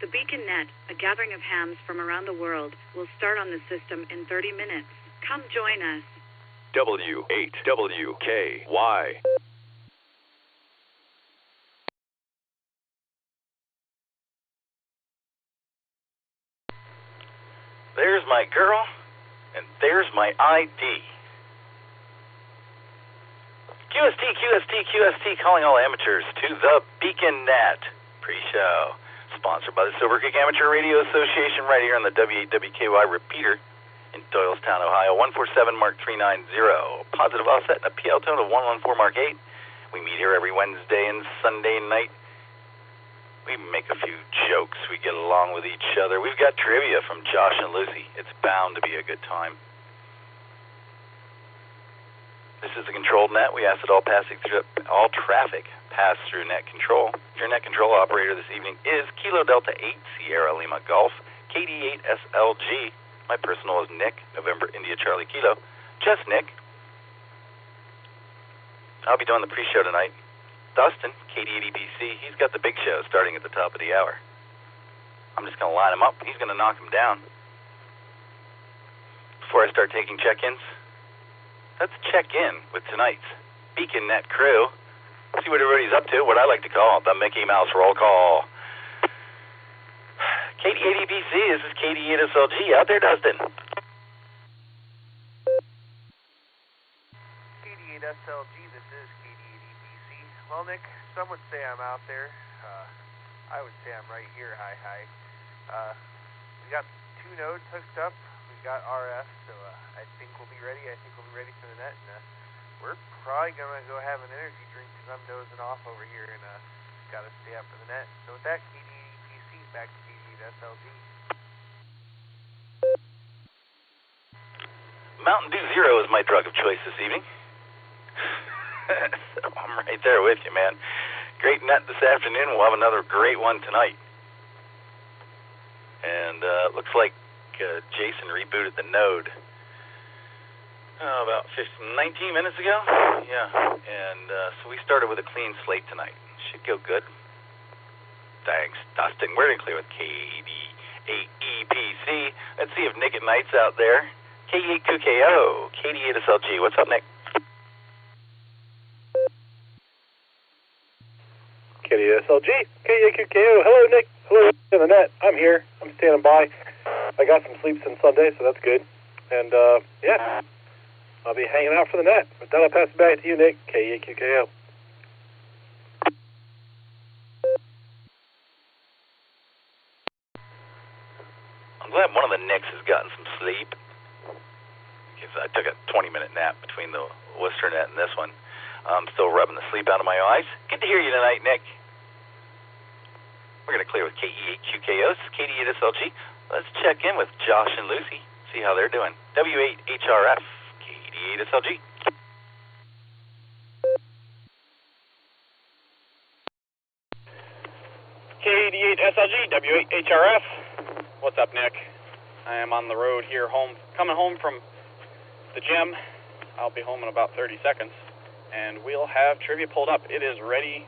The Beacon Net, a gathering of hams from around the world, will start on the system in 30 minutes. Come join us. W8WKY. There's my girl, and there's my ID. QST, calling all amateurs to the Beacon Net pre-show. Sponsored by the Silvercreek Amateur Radio Association right here on the W8WKY repeater in Doylestown, Ohio, 147 Mark 390. Positive offset and a PL tone of 114 Mark 8. We meet here every Wednesday and Sunday night. We make a few jokes. We get along with each other. We've got trivia from Josh and Lucy. It's bound to be a good time. This is a controlled net. We ask that all traffic pass through net control. Your net control operator this evening is Kilo Delta 8 Sierra Lima Golf KD8 SLG. My personal is Nick, November India Charlie Kilo. Just Nick. I'll be doing the pre-show tonight. Dustin, KD80BC, he's got the big show starting at the top of the hour. I'm just going to line him up. He's going to knock him down. Before I start taking check-ins, let's check in with tonight's Beacon Net crew. See what everybody's up to, what I like to call the Mickey Mouse roll call. KD80BC, this is KD8SLG. Out there, Dustin. KD8SLG, this is KD80BC. Well, Nick, some would say I'm out there. I would say I'm right here. Hi. We got 2 nodes hooked up. We got RF, so I think we'll be ready. I think we'll be ready for the net. And we're probably going to go have an energy drink because I'm dozing off over here and got to stay up for the net. So with that, KD80BC, back to KD8SLG. Mountain Dew Zero is my drug of choice this evening. So I'm right there with you, man. Great net this afternoon. We'll have another great one tonight. And looks like Jason rebooted the node about 19 minutes ago. Yeah. And so we started with a clean slate tonight. Should go good. Thanks, Dustin. We're in clear with KD8EPC. Let's see if Nick at Night's out there. K8QKO, KD8SLG. What's up, Nick? KD8SLG, K8QKO. Hello, Nick. Hello, in the net. I'm here. I'm standing by. I got some sleep since Sunday, so that's good. And, yeah, I'll be hanging out for the net. But then I'll pass it back to you, Nick. K8QKO. I'm glad one of the Nicks has gotten some sleep. Because I took a 20-minute nap between the Worcester net and this one. I'm still rubbing the sleep out of my eyes. Good to hear you tonight, Nick. We're going to clear with KE8QKO. This is KD8SLG. Let's check in with Josh and Lucy, see how they're doing. W8HRF, KD8SLG. KD8SLG, W8HRF. What's up, Nick? I am on the road here, coming home from the gym. I'll be home in about 30 seconds. And we'll have trivia pulled up. It is ready.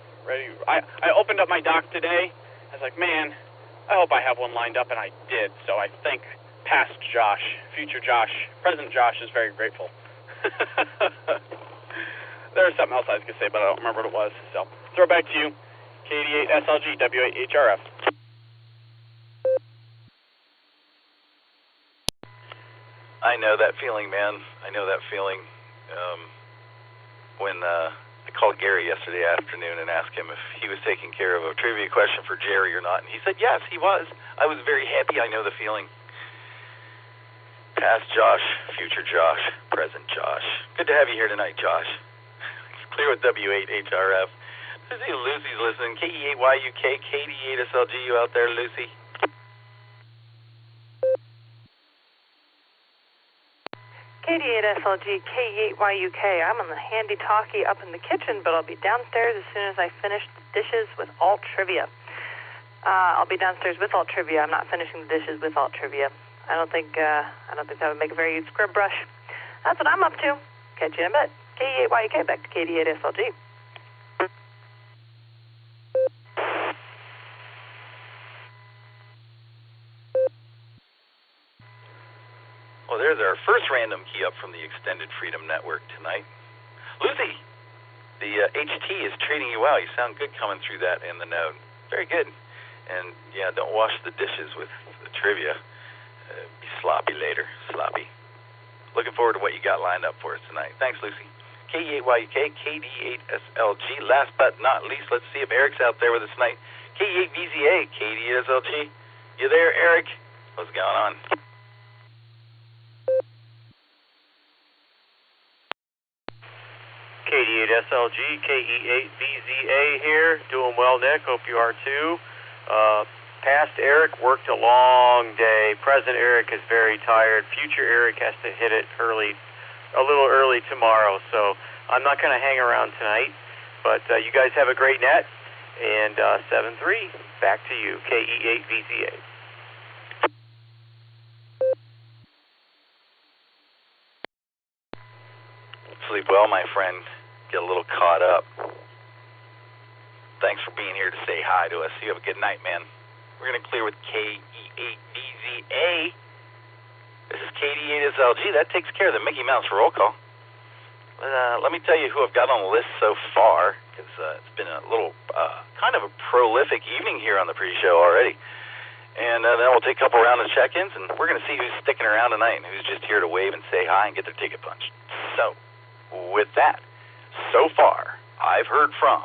I opened up my doc today. I was like, man, I hope I have one lined up, and I did. So I think past Josh, future Josh, present Josh is very grateful. There was something else I was going to say, but I don't remember what it was. So throw it back to you. KD8SLG, W8HRF. I know that feeling, man. I know that feeling. When I called Gary yesterday afternoon and asked him if he was taking care of a trivia question for Jerry or not, and he said yes, he was. I was very happy. I know the feeling. Past Josh, future Josh, present Josh. Good to have you here tonight, Josh. It's clear with W8HRF. I see Lucy's listening. KE8YUK, KD8SLG, you out there, Lucy? KD8SLG, K8YUK. I'm on the handy talkie up in the kitchen, but I'll be downstairs as soon as I finish the dishes with all trivia. I'll be downstairs with all trivia. I'm not finishing the dishes with all trivia. I don't think that would make a very good scrub brush. That's what I'm up to. Catch you in a bit. K8YUK, back to KD8SLG. Oh, there's our first random key up from the Extended Freedom Network tonight. Lucy, the HT is treating you well. You sound good coming through that in the node. Very good. And, yeah, don't wash the dishes with the trivia. Be sloppy later. Sloppy. Looking forward to what you got lined up for us tonight. Thanks, Lucy. KE8YUK, KD8SLG. Last but not least, let's see if Eric's out there with us tonight. KE8VZA, KD8SLG. You there, Eric? What's going on? KD8SLG, KE8VZA here. Doing well, Nick. Hope you are too. Past Eric worked a long day. Present Eric is very tired. Future Eric has to hit it a little early tomorrow. So I'm not going to hang around tonight. But you guys have a great net. And 7-3, back to you, KE8VZA. Sleep well, my friend. Get a little caught up. Thanks for being here to say hi to us. You have a good night, man. We're going to clear with KE8VZA. This is KD8SLG. That takes care of the Mickey Mouse roll call. Let me tell you who I've got on the list so far, because it's been a little kind of a prolific evening here on the pre-show already. And then we'll take a couple rounds of check-ins, and we're going to see who's sticking around tonight and who's just here to wave and say hi and get their ticket punched. So, with that, so far, I've heard from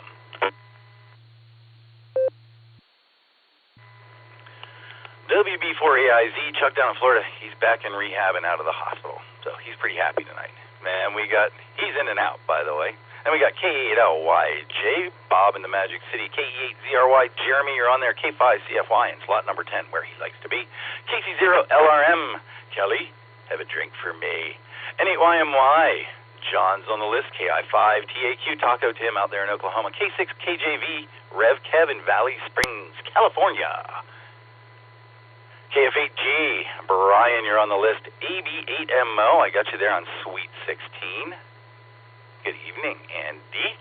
WB4AIZ, Chuck down in Florida. He's back in rehab and out of the hospital, so he's pretty happy tonight. Man, he's in and out, by the way. Then we got K8LYJ, Bob in the Magic City. K8ZRY, Jeremy, you're on there. K5CFY in slot number 10, where he likes to be. KC0LRM, Kelly, have a drink for me. N8YMY, John's on the list. KI5TAQ, Taco Tim out there in Oklahoma. K6KJV, Rev Kev in Valley Springs, California. KF8G, Brian, you're on the list. AB8MO, I got you there on Suite 16. Good evening, Andy.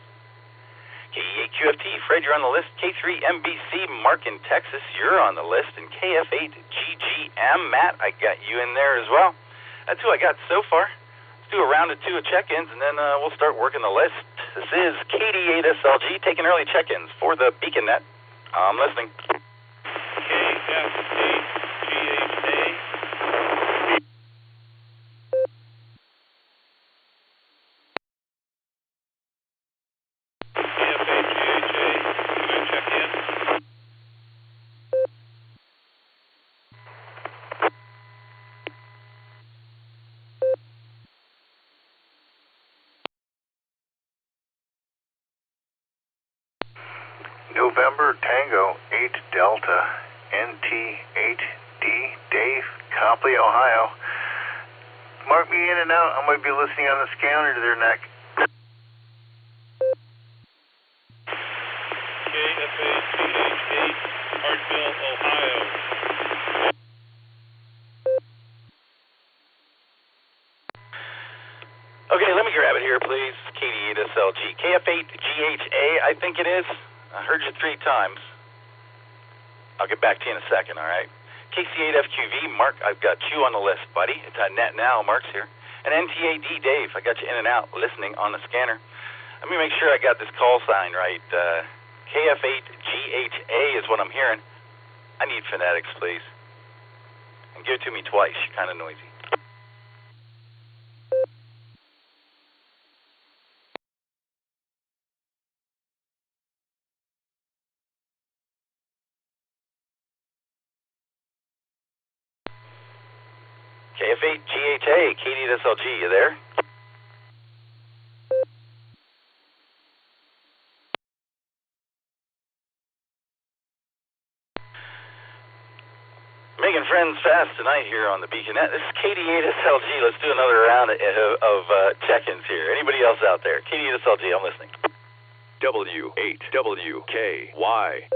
KE8QFT, Fred, you're on the list. K3MBC, Mark in Texas, you're on the list. And KF8GGM, Matt, I got you in there as well. That's who I got so far. Let's do a round of two of check-ins, and then we'll start working the list. This is KD8SLG, taking early check-ins for the Beacon Net. I'm listening. KF8GHA. November Tango 8 Delta NT8D Dave, Copley, Ohio. Mark me in and out. I'm going to be listening on the scanner to their neck. KFAGH8, Hartsville, Ohio. Okay, let me grab it here, please. KD8SLG. KF8GHA, I think it is. I heard you 3 times. I'll get back to you in a second, all right? KC8FQV, Mark, I've got you on the list, buddy. It's on net now. Mark's here. And NTAD Dave, I got you in and out, listening on the scanner. Let me make sure I got this call sign right. KF8GHA is what I'm hearing. I need phonetics, please. And give it to me twice. You're kind of noisy. KF8GHA, KD8SLG, you there? Making friends fast tonight here on the Beacon Net. This is KD8SLG. Let's do another round of check-ins here. Anybody else out there? KD8SLG, I'm listening. W8WKY.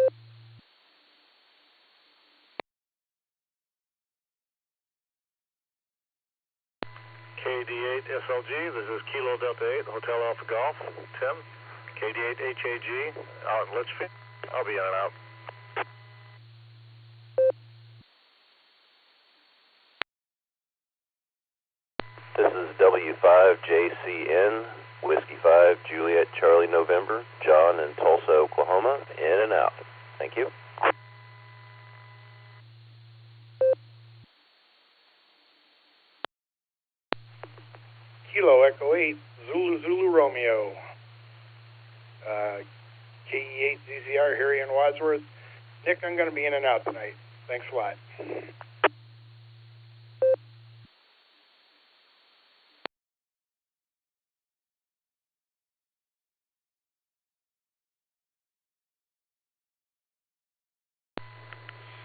KD8SLG, this is Kilo Delta 8, Hotel Alpha Golf, Tim. KD8HAG, out in Litchfield. I'll be in and out. This is W5JCN, Whiskey 5, Juliet, Charlie, November, John in Tulsa, Oklahoma, in and out. Thank you. Kilo Echo 8, Zulu Zulu Romeo. KE8 ZZR, Harry and Wadsworth. Nick, I'm going to be in and out tonight. Thanks a lot.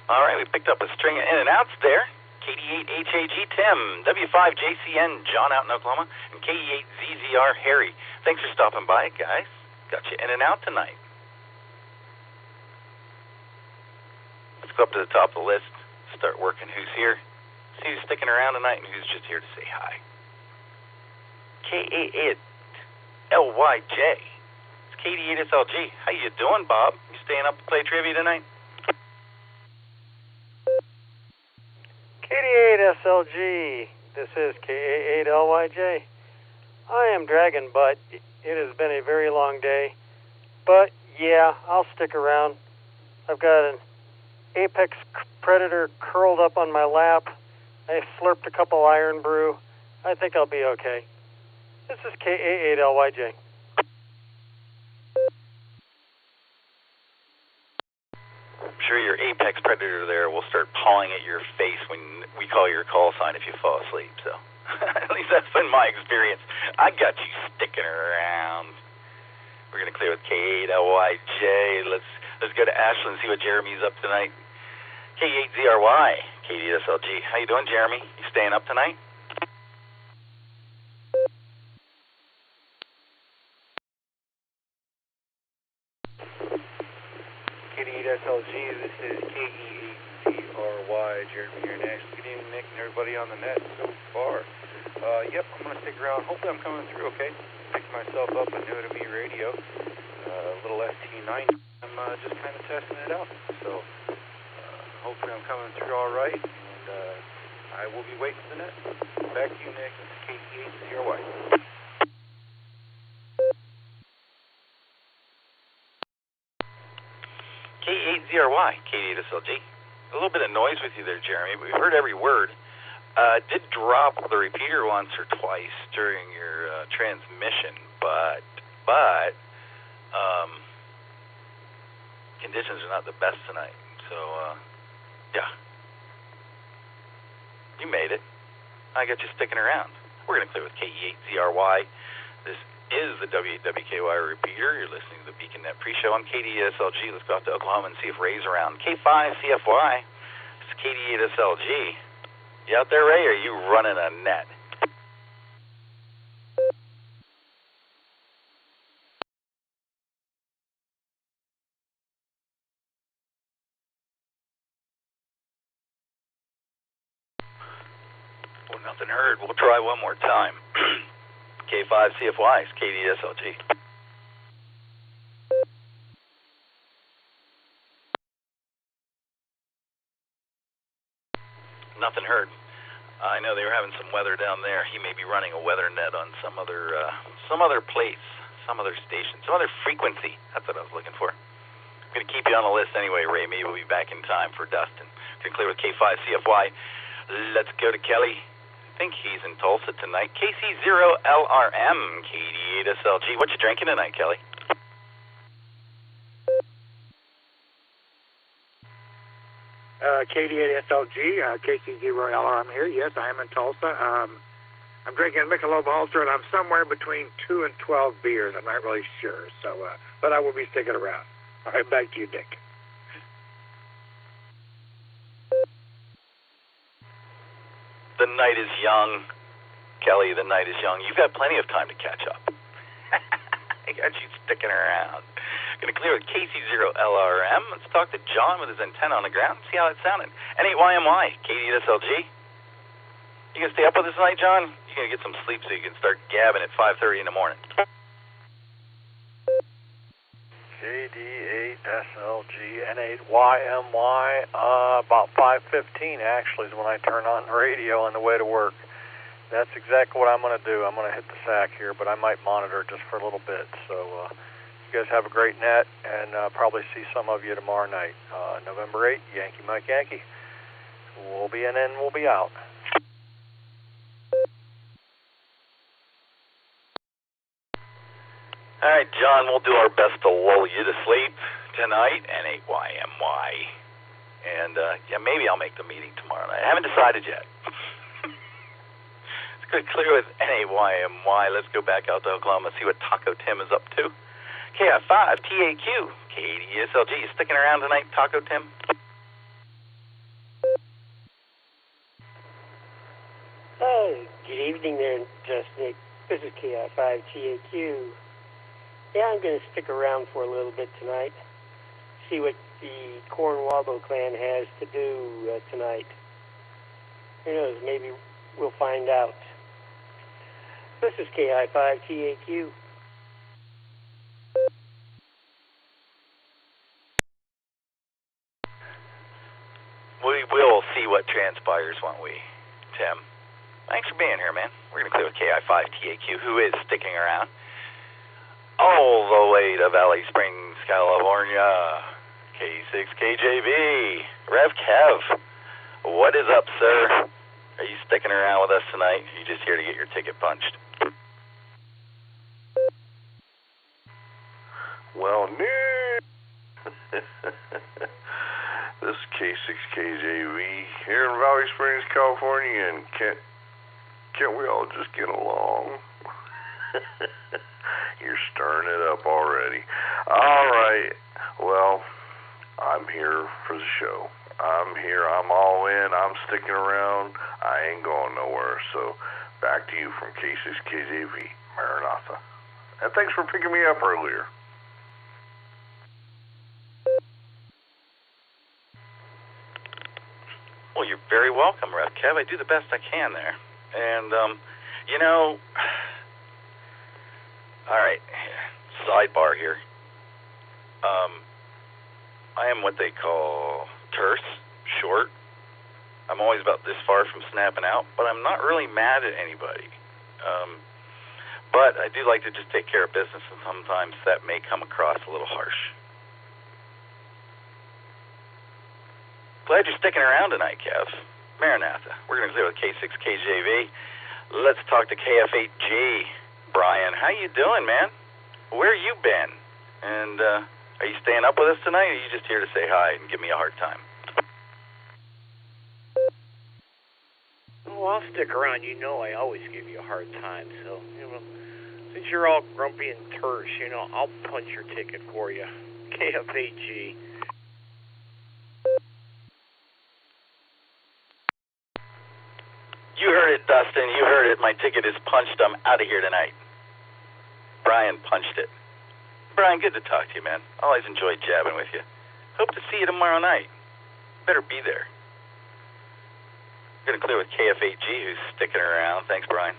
All right, we picked up a string of in and outs there. KD8HAG Tim, W5JCN John out in Oklahoma, and KE8ZZR Harry. Thanks for stopping by, guys. Got you in and out tonight. Let's go up to the top of the list, start working who's here, see who's sticking around tonight and who's just here to say hi. KA8LYJ. It's KD8SLG. How you doing, Bob? You staying up to play trivia tonight? KD8SLG. This is KA8LYJ. I am dragging butt. It has been a very long day, but yeah, I'll stick around. I've got an apex predator curled up on my lap. I slurped a couple iron brew. I think I'll be okay. This is KA8LYJ. I'm sure your apex predator there will start pawing at your face when we call your call sign if you fall asleep. So at least that's been my experience. I got you sticking around. We're gonna clear with K8LYJ. Let's go to Ashland and see what Jeremy's up tonight. K8ZRY, KDSLG. How you doing, Jeremy? You staying up tonight? KD8SLG, this is KE8ZRY, Jeremy here next. Good evening, Nick, and everybody on the net so far. Yep, I'm going to stick around. Hopefully I'm coming through okay. Picked myself up a New to Me radio, a little ST9. I'm just kind of testing it out. So hopefully I'm coming through all right, and I will be waiting for the net. Back to you, Nick. This is KE8ZRY. K8ZRY, KD8SLG. A little bit of noise with you there, Jeremy, but we heard every word. Did drop the repeater once or twice during your transmission, but conditions are not the best tonight. So, yeah. You made it. I got you sticking around. We're going to clear with KE8ZRY. This is the WKY repeater. You're listening to the Beacon Net pre-show. I'm KD8SLG. Let's go out to Oklahoma and see if Ray's around. K5CFY. It's KD8SLG. You out there, Ray, or are you running a net? Well, nothing heard. We'll try one more time. K5CFY, it's KD8SLG. Nothing heard. I know they were having some weather down there. He may be running a weather net on some other place, some other station, some other frequency. That's what I was looking for. I'm going to keep you on the list anyway, Ray. Maybe we'll be back in time for Dustin. We're going to clear with K5CFY. Let's go to Kelly. I think he's in Tulsa tonight. KC0LRM, KD8SLG. What you drinking tonight, Kelly? KD8SLG, KC0LRM here. Yes, I am in Tulsa. I'm drinking Michelob Ultra, and I'm somewhere between 2 and 12 beers. I'm not really sure. So, but I will be sticking around. All right, back to you, Nick. The night is young, Kelly. The night is young. You've got plenty of time to catch up. I got you sticking around. Going to clear with KC0LRM. Let's talk to John with his antenna on the ground. See how it sounded. N8YMY, KD8SLG. You going to stay up with us tonight, John? You're going to get some sleep so you can start gabbing at 5:30 in the morning. KD8SLG, N8YMY, about 5:15 actually is when I turn on the radio on the way to work. That's exactly what I'm going to do. I'm going to hit the sack here, but I might monitor just for a little bit. So you guys have a great net, and probably see some of you tomorrow night. November 8th, Yankee Mike Yankee. We'll be in and we'll be out. All right, John, we'll do our best to lull you to sleep tonight, NAYMY. And, maybe I'll make the meeting tomorrow night. I haven't decided yet. It's good, clear with NAYMY. Let's go back out to Oklahoma, see what Taco Tim is up to. KI5, TAQ, KDSLG. You sticking around tonight, Taco Tim? Good evening there, Dustin. This is KI5 TAQ. Yeah, I'm going to stick around for a little bit tonight, see what the Cornwaldo clan has to do tonight. Who knows, maybe we'll find out. This is KI5 TAQ. We will see what transpires, won't we, Tim? Thanks for being here, man. We're going to clear with KI5 TAQ, who is sticking around all the way to Valley Springs, California. K6KJV. Rev Kev, what is up, sir? Are you sticking around with us tonight? Are you just here to get your ticket punched? Well, no. This is K6KJV here in Valley Springs, California, and can't we all just get along? You're stirring it up already. All right. Well, I'm here for the show. I'm here. I'm all in. I'm sticking around. I ain't going nowhere. So back to you from K6KJV, Maranatha. And thanks for picking me up earlier. Well, you're very welcome, Rev Kev. I do the best I can there. And, all right, sidebar here. I am what they call terse, short. I'm always about this far from snapping out, but I'm not really mad at anybody. But I do like to just take care of business, and sometimes that may come across a little harsh. Glad you're sticking around tonight, Kev. Maranatha. We're going to clear with K6KJV. Let's talk to KF8G. Brian, how you doing, man? Where you been? And are you staying up with us tonight, or are you just here to say hi and give me a hard time? Oh, I'll stick around. You know I always give you a hard time. So, since you're all grumpy and terse, I'll punch your ticket for you. KF8G. You heard it, Dustin. You heard it. My ticket is punched. I'm out of here tonight. Brian punched it. Brian, good to talk to you, man. Always enjoyed jabbing with you. Hope to see you tomorrow night. Better be there. Going to clear with KF8G, who's sticking around. Thanks, Brian.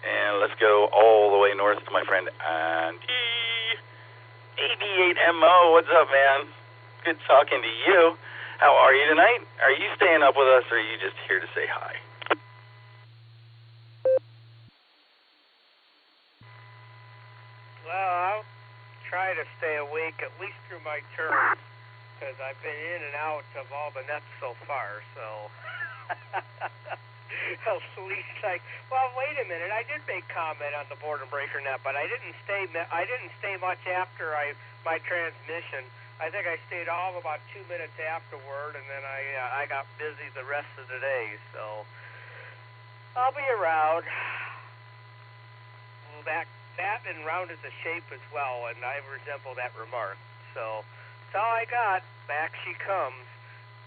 And let's go all the way north to my friend Andy. 88MO, what's up, man? Good talking to you. How are you tonight? Are you staying up with us, or are you just here to say hi? Well, I'll try to stay awake at least through my turn, because I've been in and out of all the nets so far, so at least well, wait a minute, I did make comment on the Boredom Breaker net, but I didn't stay much after my transmission. I think I stayed all of about 2 minutes afterward, and then I got busy the rest of the day, so I'll be around. Well, that and rounded the shape as well, and I resemble that remark. So that's all I got. Back she comes.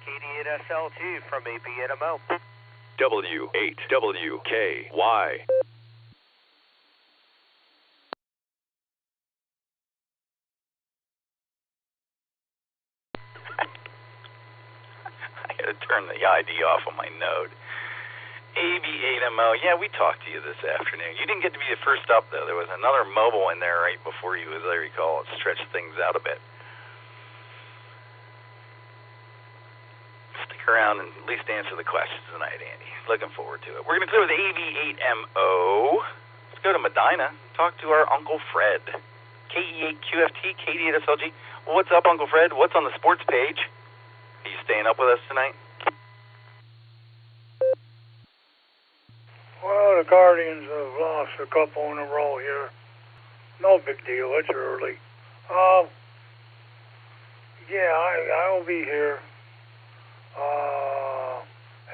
KD8SLG from ABNMO. W8WKY. I gotta turn the ID off on my node. AB8MO, yeah, we talked to you this afternoon. You didn't get to be the first up, though. There was another mobile in there right before you, as I recall. It stretched things out a bit. Stick around and at least answer the questions tonight, Andy. Looking forward to it. We're going to clear with AV8MO. Let's go to Medina, talk to our Uncle Fred. KE8QFT, KD8SLG. What's up, Uncle Fred? What's on the sports page? Are you staying up with us tonight? Well, the Guardians have lost a couple in a row here. No big deal. It's early. Yeah, I will be here.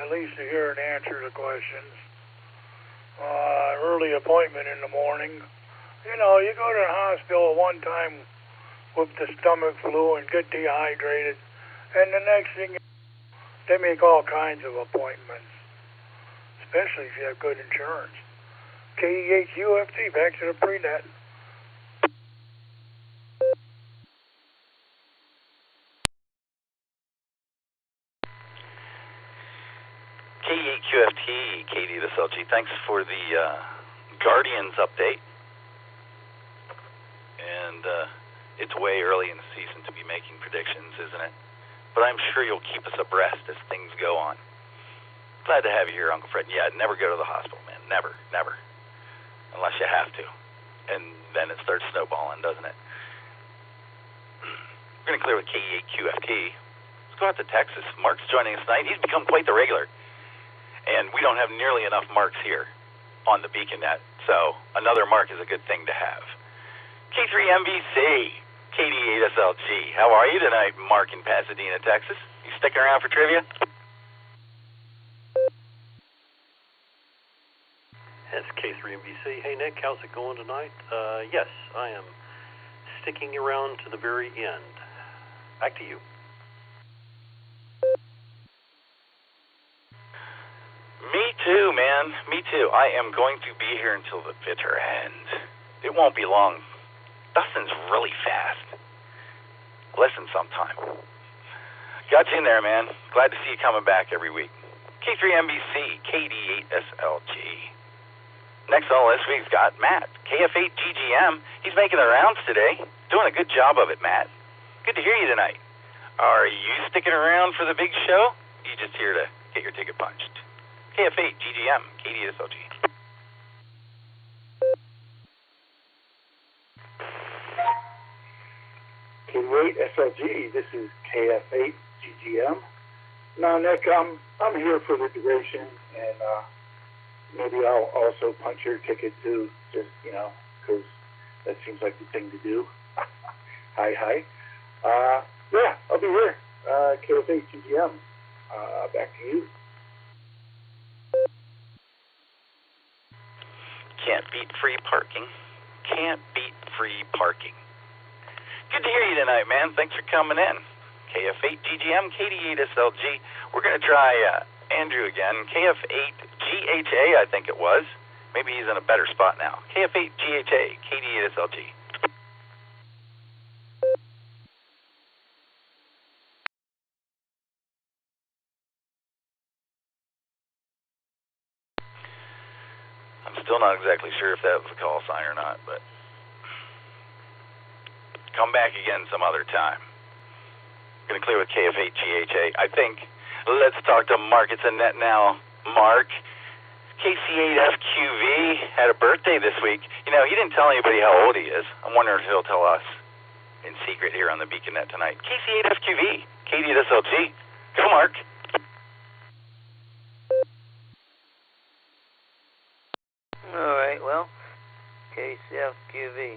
At least to hear and answer the questions. Early appointment in the morning. You know, you go to the hospital one time with the stomach flu and get dehydrated, and the next thing they make all kinds of appointments, especially if you have good insurance. KE8QFT, back to the pre-net. KE8QFT, KD8SLG, thanks for the Guardians update. And it's way early in the season to be making predictions, isn't it? But I'm sure you'll keep us abreast as things go on. Glad to have you here, Uncle Fred. Yeah, never go to the hospital, man. Never, never. Unless you have to. And then it starts snowballing, doesn't it? We're going to clear with KE8QFT. Let's go out to Texas. Mark's joining us tonight. He's become quite the regular. And we don't have nearly enough Marks here on the Beacon Net. So another Mark is a good thing to have. K3MBC, KD8SLG. How are you tonight, Mark in Pasadena, Texas? You sticking around for trivia? That's K3MBC. Hey, Nick, how's it going tonight? Yes, I am sticking around to the very end. Back to you. Me too, man. Me too. I am going to be here until the bitter end. It won't be long. Dustin's really fast. Listen sometime. Got you in there, man. Glad to see you coming back every week. K3MBC, KD8SLG. Next on the list, we've got Matt, KF8GGM. He's making the rounds today. Doing a good job of it, Matt. Good to hear you tonight. Are you sticking around for the big show? You just here to get your ticket punched? KF8GGM, KD8SLG. K8SLG, this is KF8GGM. Now, Nick, I'm here for the duration, and maybe I'll also punch your ticket too, just, you know, because that seems like the thing to do. Hi. Yeah, I'll be here. KF8GGM. Back to you. Can't beat free parking. Can't beat free parking. Good to hear you tonight, man. Thanks for coming in. KF8GGM, KD8SLG. We're going to try Andrew again. KF8GHA, I think it was. Maybe he's in a better spot now. KF8GHA, KD8SLG. I'm still not exactly sure if that was a call sign or not, but come back again some other time. Going to clear with KF8GHA, I think. Let's talk to Mark. It's a net now. Mark, KC8FQV had a birthday this week. You know, he didn't tell anybody how old he is. I'm wondering if he'll tell us in secret here on the Beacon Net tonight. KC8FQV, KD8SLG. Go, Mark. All right, well, KCFQV,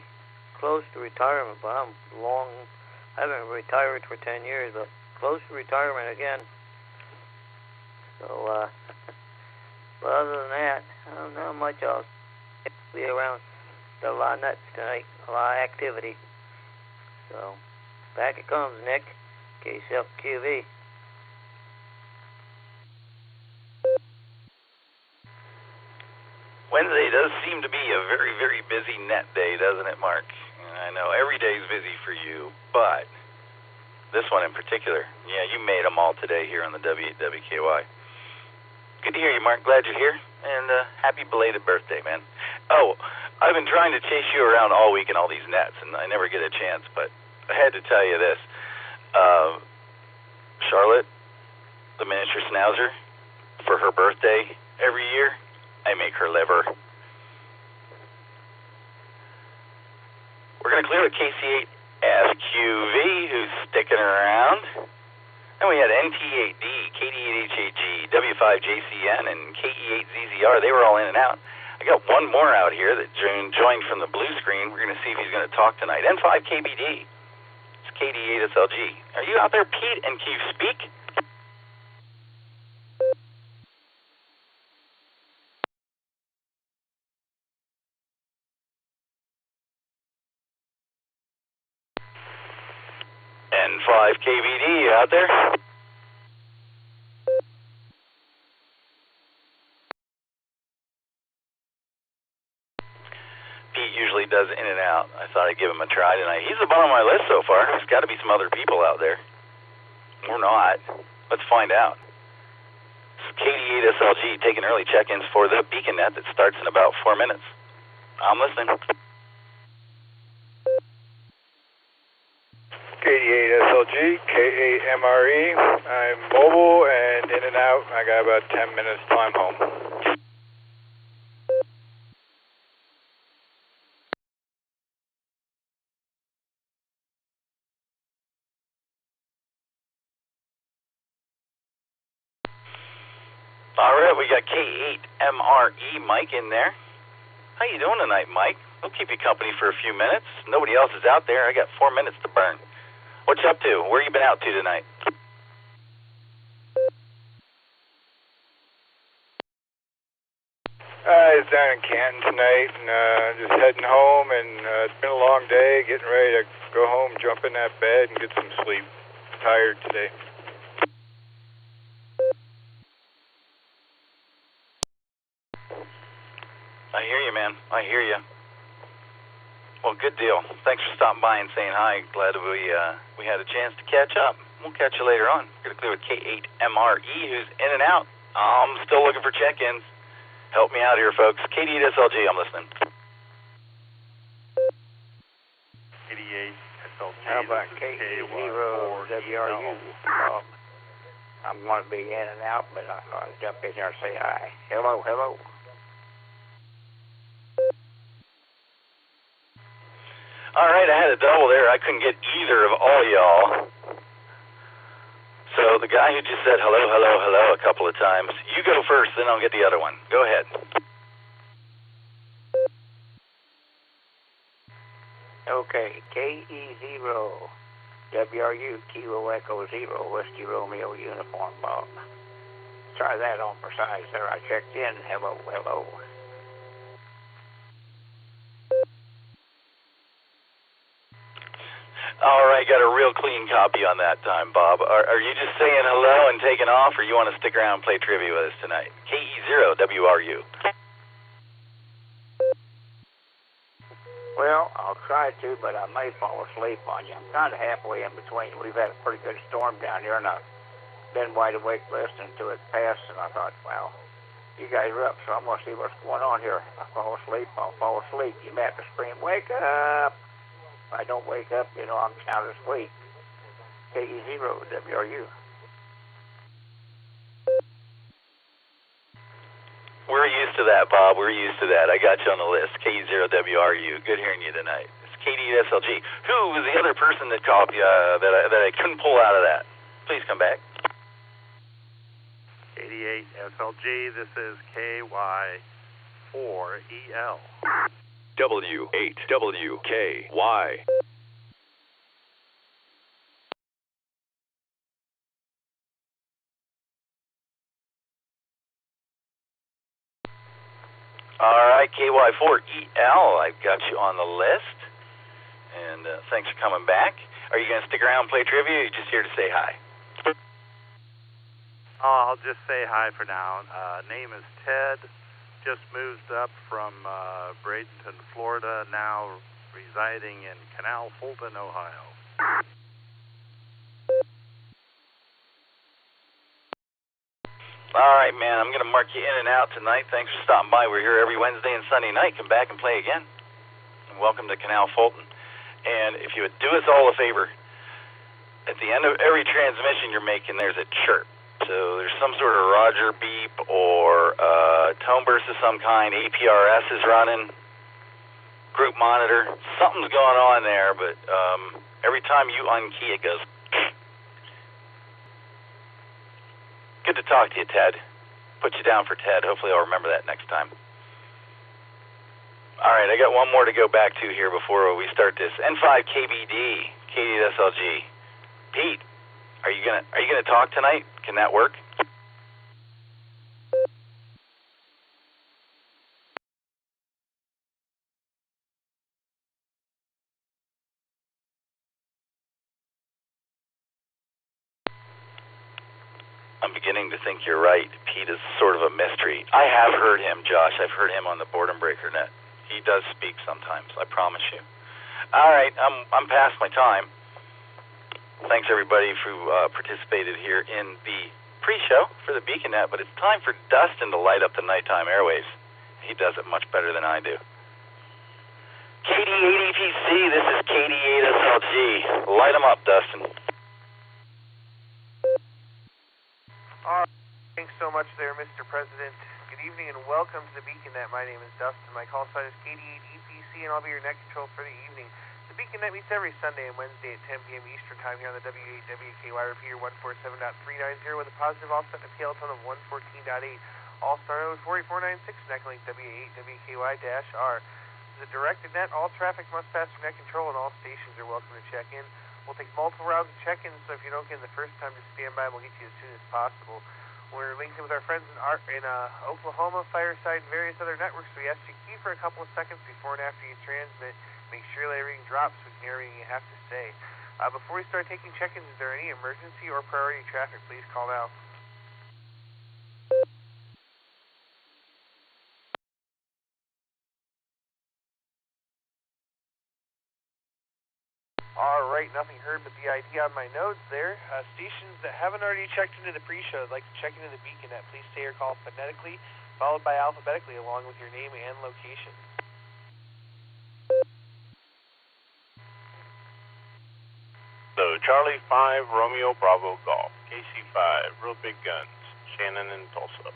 close to retirement, but I haven't retired for 10 years, but close to retirement again. So, but other than that, I don't know much else. Be around. Got a lot of nuts tonight, a lot of activity. So, back it comes, Nick, KCFQV. Wednesday does seem to be a very, very busy net day, doesn't it, Mark? And I know every day is busy for you, but this one in particular, yeah, you made them all today here on the W8WKY. Good to hear you, Mark. Glad you're here, and happy belated birthday, man. Oh, I've been trying to chase you around all week in all these nets, and I never get a chance, but I had to tell you this. Charlotte, the miniature schnauzer for her birthday every year. I make her liver. We're going to clear the KC8SQV, who's sticking around. Then we had NT8D, KD8HAG, W5JCN, and KE8ZZR. They were all in and out. I got one more out here that joined from the blue screen. We're going to see if he's going to talk tonight. N5KBD. It's KD8SLG. Are you out there, Pete? And can you speak? N5KBD, you out there? Pete usually does in and out. I thought I'd give him a try tonight. He's the bottom of my list so far. There's got to be some other people out there. Or not. Let's find out. This is KD8SLG taking early check-ins for the beacon net that starts in about 4 minutes. I'm listening. KD8SLG, K8MRE. I'm mobile and in and out. I got about 10 minutes till I'm home. All right, we got K8MRE Mike in there. How you doing tonight, Mike? We'll keep you company for a few minutes. Nobody else is out there. I got 4 minutes to burn. What you up to? Where you been out to tonight? I was down in Canton tonight and just heading home, and it's been a long day, getting ready to go home, jump in that bed, and get some sleep. Tired today. I hear you, man. I hear you. Well, good deal. Thanks for stopping by and saying hi. Glad we had a chance to catch up. We'll catch you later on. We're going to clear with K8MRE, who's in and out. I'm still looking for check-ins. Help me out here, folks. KD8SLG, I'm listening. KD8SLG. How about KE0WRU? I'm going to be in and out, but I'll jump in there and say hi. Hello, hello. All right, I had a double there. I couldn't get either of all y'all. So the guy who just said hello, hello, hello a couple of times, you go first, then I'll get the other one. Go ahead. Okay, KE0WRU, Kilo Echo 0, Whiskey Romeo Uniform Bob. Try that on for size there. I checked in. Hello, hello. All right, got a real clean copy on that time, Bob. Are you just saying hello and taking off, or you want to stick around and play trivia with us tonight? KE0WRU. Well, I'll try to, but I may fall asleep on you. I'm kind of halfway in between. We've had a pretty good storm down here, and I've been wide awake listening to it pass, and I thought, well, you guys are up, so I'm going to see what's going on here. If I fall asleep, I'll fall asleep. You may have to scream, wake up! If I don't wake up, you know I'm sound asleep. KE0WRU. We're used to that, Bob. We're used to that. I got you on the list. KE0WRU. Good hearing you tonight. It's KD8SLG. Who was the other person that called you that I couldn't pull out of that? Please come back. KD8SLG. This is KY4EL. W8WKY. All right, KY4EL, I've got you on the list, and thanks for coming back. Are you going to stick around and play trivia, or are you just here to say hi? I'll just say hi for now. Name is Ted. Just moved up from Bradenton, Florida, now residing in Canal, Fulton, Ohio. All right, man, I'm going to mark you in and out tonight. Thanks for stopping by. We're here every Wednesday and Sunday night. Come back and play again. And welcome to Canal, Fulton. And if you would do us all a favor, at the end of every transmission you're making, there's a chirp. So there's some sort of Roger beep or tone burst of some kind. APRS is running. Group monitor. Something's going on there, but every time you unkey, it goes. Good to talk to you, Ted. Put you down for Ted. Hopefully I'll remember that next time. All right, I got one more to go back to here before we start this. N5 KBD, K8 SLG. Pete, are you gonna talk tonight? Can that work? I'm beginning to think you're right. Pete is sort of a mystery. I have heard him, Josh. I've heard him on the Boredom Breaker net. He does speak sometimes, I promise you. All right, I'm past my time. Thanks, everybody, who participated here in the pre-show for the Beacon net, but it's time for Dustin to light up the nighttime airwaves. He does it much better than I do. KD8EPC, this is KD8SLG. Light them up, Dustin. All right, thanks so much there, Mr. President. Good evening and welcome to the Beacon Net. My name is Dustin. My call sign is KD8EPC, and I'll be your net control for the evening. The Beacon Net meets every Sunday and Wednesday at 10 p.m. Eastern Time here on the W8WKY repeater 147.390 with a positive offset and a tail tone of 114.8. Allstar Node 4496 and Echolink W8WKY-R. This is a directed net. All traffic must pass through net control and all stations are welcome to check in. We'll take multiple rounds of check-ins, so if you don't get in the first time, just stand by and we'll get you as soon as possible. We're linked in with our friends in Oklahoma, Fireside, and various other networks, so we ask you to key for a couple of seconds before and after you transmit. Make sure that everything drops so we can hear everything you have to say. Before we start taking check-ins, is there any emergency or priority traffic? Please call now. All right, nothing heard but the ID on my nodes there. Stations that haven't already checked into the pre-show, I'd like to check into the Beacon Net. Please say your call phonetically, followed by alphabetically, along with your name and location. So, Charlie 5, Romeo Bravo Golf, KC5, Real Big Guns, Shannon and Tulsa.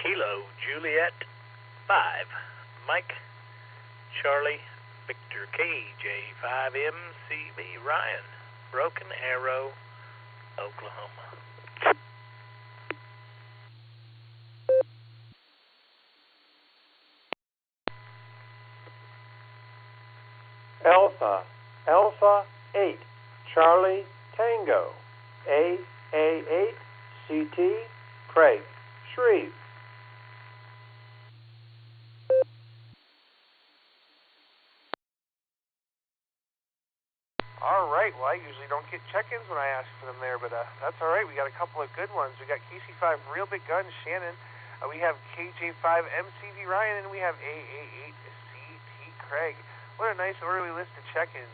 Kilo Juliet 5, Mike, Charlie, Victor KJ5MCB Ryan, Broken Arrow, Oklahoma. Alpha 8, Charlie Tango, AA8, CT, Craig, Shreve. All right, well, I usually don't get check-ins when I ask for them there, but that's all right. We got a couple of good ones. We got KC5 Real Big Guns, Shannon. We have KJ5 MCV Ryan, and we have AA8 CT Craig. What a nice orderly list of check-ins.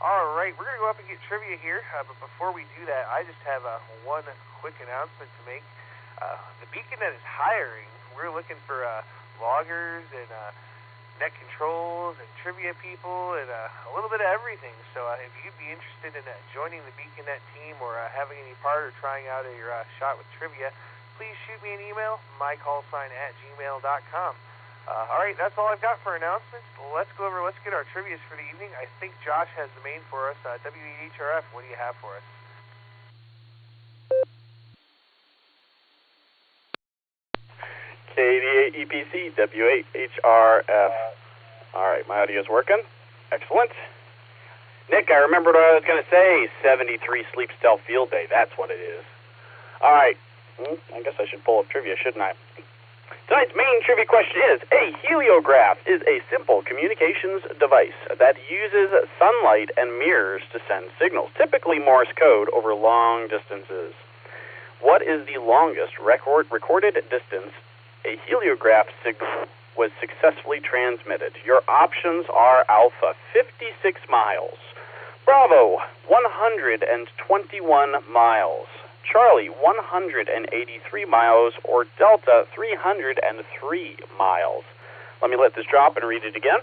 All right, we're going to go up and get trivia here, but before we do that, I just have one quick announcement to make. The Beacon Net is hiring. We're looking for loggers and net controls and trivia people and a little bit of everything. So if you'd be interested in joining the Beacon Net team or having any part or trying out your shot with trivia, please shoot me an email, mycallsign@gmail.com. All right, that's all I've got for announcements. Let's get our trivias for the evening. I think Josh has the main for us. W8HRF, what do you have for us? KD8EPC, W8HRF. All right, my audio's working. Excellent. Nick, I remembered what I was going to say. 73 Sleep Stealth Field Day. That's what it is. All right. I guess I should pull up trivia, shouldn't I? Tonight's main trivia question is, a heliograph is a simple communications device that uses sunlight and mirrors to send signals, typically Morse code, over long distances. What is the longest recorded distance a heliograph signal was successfully transmitted? Your options are Alpha, 56 miles, Bravo, 121 miles, Charlie, 183 miles, or Delta, 303 miles. Let me let this drop and read it again.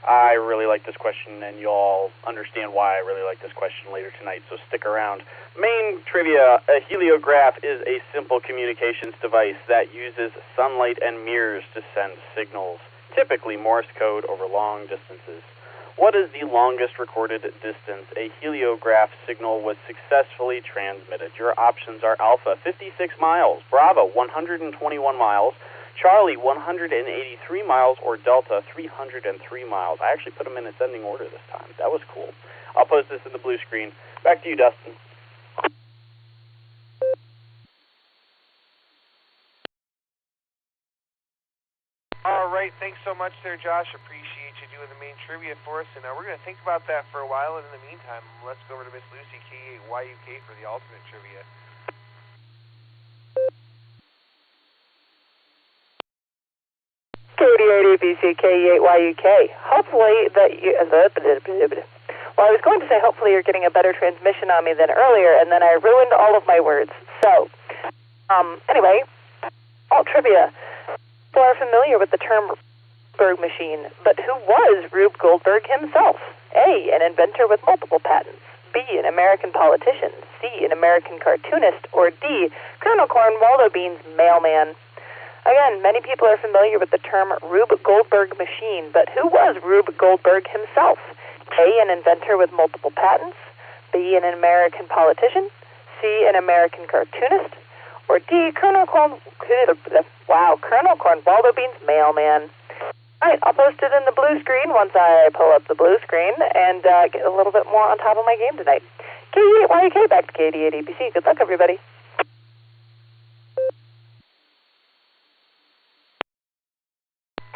I really like this question, and you'll understand why I really like this question later tonight, so stick around. Main trivia, a heliograph is a simple communications device that uses sunlight and mirrors to send signals, typically Morse code over long distances. What is the longest recorded distance a heliograph signal was successfully transmitted? Your options are Alpha, 56 miles, Bravo, 121 miles, Charlie, 183 miles, or Delta, 303 miles. I actually put them in ascending order this time. That was cool. I'll post this in the blue screen. Back to you, Dustin. All right, thanks so much there, Josh. Appreciate you doing the main trivia for us. And we're going to think about that for a while. And in the meantime, let's go over to Miss Lucy, K8YUK, for the alternate trivia. K88ABC K8YUK. Hopefully well, I was going to say hopefully you're getting a better transmission on me than earlier, and then I ruined all of my words. So, anyway, alt trivia. People are familiar with the term Goldberg machine, but who was Rube Goldberg himself? A, an inventor with multiple patents. B, an American politician. C, an American cartoonist. Or D, Colonel Cornwaldo Bean's mailman. Again, many people are familiar with the term Rube Goldberg machine, but who was Rube Goldberg himself? A, an inventor with multiple patents. B, an American politician. C, an American cartoonist. Or D, Colonel Cornwaldo Bean's mailman. All right, I'll post it in the blue screen once I pull up the blue screen and get a little bit more on top of my game tonight. K8YK, back to KD8ABC. Good luck, everybody.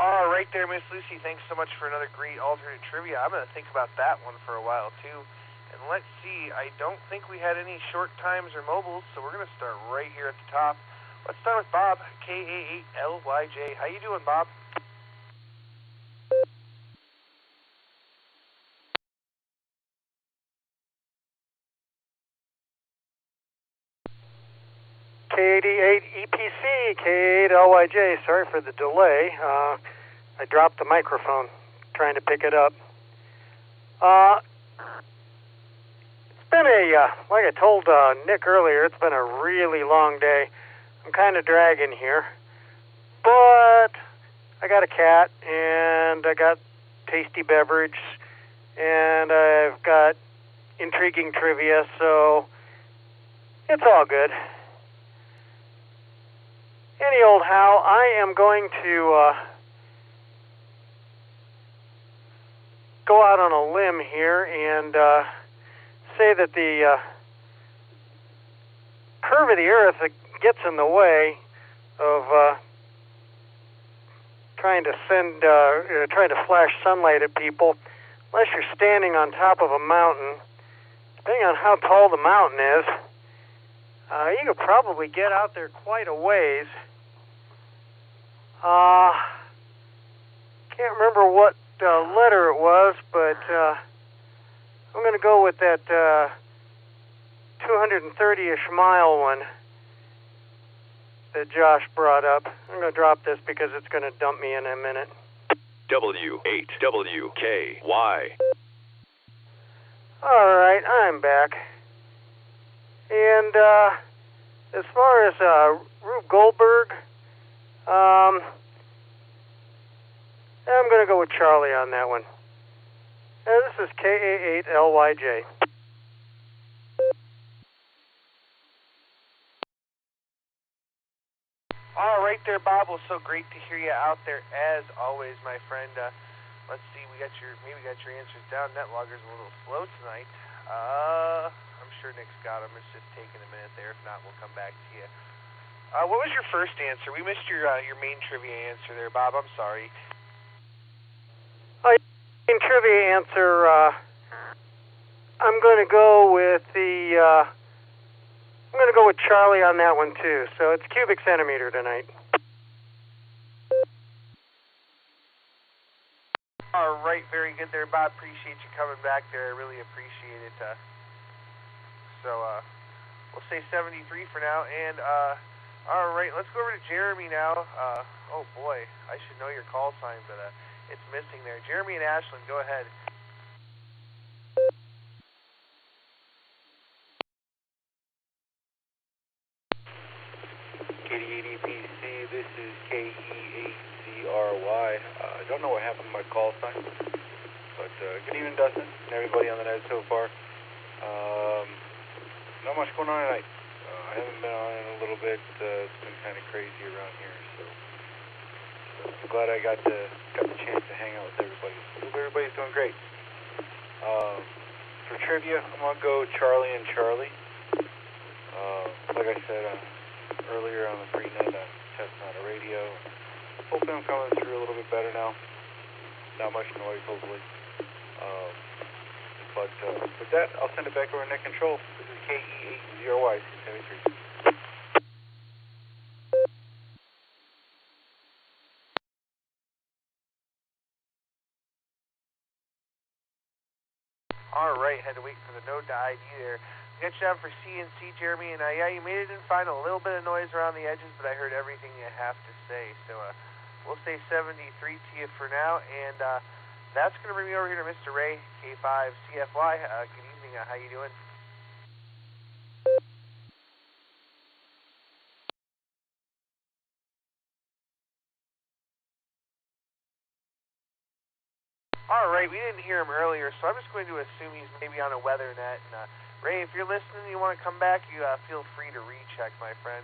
All right there, Miss Lucy. Thanks so much for another great alternate trivia. I'm going to think about that one for a while, too. And let's see, I don't think we had any short times or mobiles, so we're going to start right here at the top. Let's start with Bob, K88LYJ. How you doing, Bob? K88EPC, K8LYJ. Sorry for the delay. I dropped the microphone trying to pick it up. It's been like I told Nick earlier, it's been a really long day. I'm kind of dragging here. But I got a cat, and I got tasty beverage, and I've got intriguing trivia, so it's all good. Any old how, I am going to go out on a limb here and say that the curve of the Earth gets in the way of trying to flash sunlight at people, unless you're standing on top of a mountain. Depending on how tall the mountain is, you could probably get out there quite a ways. Can't remember what letter it was, but I'm going to go with that 230-ish mile one that Josh brought up. I'm going to drop this because it's going to dump me in a minute. W8WKY. All right, I'm back. And as far as Rube Goldberg, I'm going to go with Charlie on that one. This is K88LYJ. All right there, Bob. Well, so great to hear you out there as always, my friend. Let's see, maybe we got your answers down. NetLogger's a little slow tonight. I'm sure Nick's got them. It's just taking a minute there. If not, we'll come back to you. What was your first answer? We missed your main trivia answer there, Bob. I'm sorry. Main trivia answer, I'm going to go with I'm going to go with Charlie on that one, too. So it's cubic centimeter tonight. All right, very good there, Bob. Appreciate you coming back there. I really appreciate it. So we'll say 73 for now. And all right, let's go over to Jeremy now. Oh boy, I should know your call sign, but it's missing there. Jeremy and Ashland, go ahead. KD80PC, this is KE8ZRY. I don't know what happened to my call sign, but good evening, Dustin, and everybody on the net so far. Not much going on tonight. I haven't been on in a little bit. It's been kind of crazy around here, so I'm glad I got the chance to hang out with everybody. Hope everybody's doing great. For trivia, I'm gonna go Charlie and Charlie. Like I said earlier on the pre-net, I'm testing out a radio. Hopefully I'm coming through a little bit better now. Not much noise, hopefully. But with that, I'll send it back over to net control. This is KE8ZRY 673. All right, had to wait for the node to ID there. Good job for CNC, Jeremy, and yeah, you made it in fine. A little bit of noise around the edges, but I heard everything you have to say. So we'll say 73 to you for now, and that's going to bring me over here to Mr. Ray, K5 CFY. Good evening. How you doing? All right, we didn't hear him earlier, so I'm just going to assume he's maybe on a weather net. And Ray, if you're listening and you want to come back, you feel free to recheck, my friend.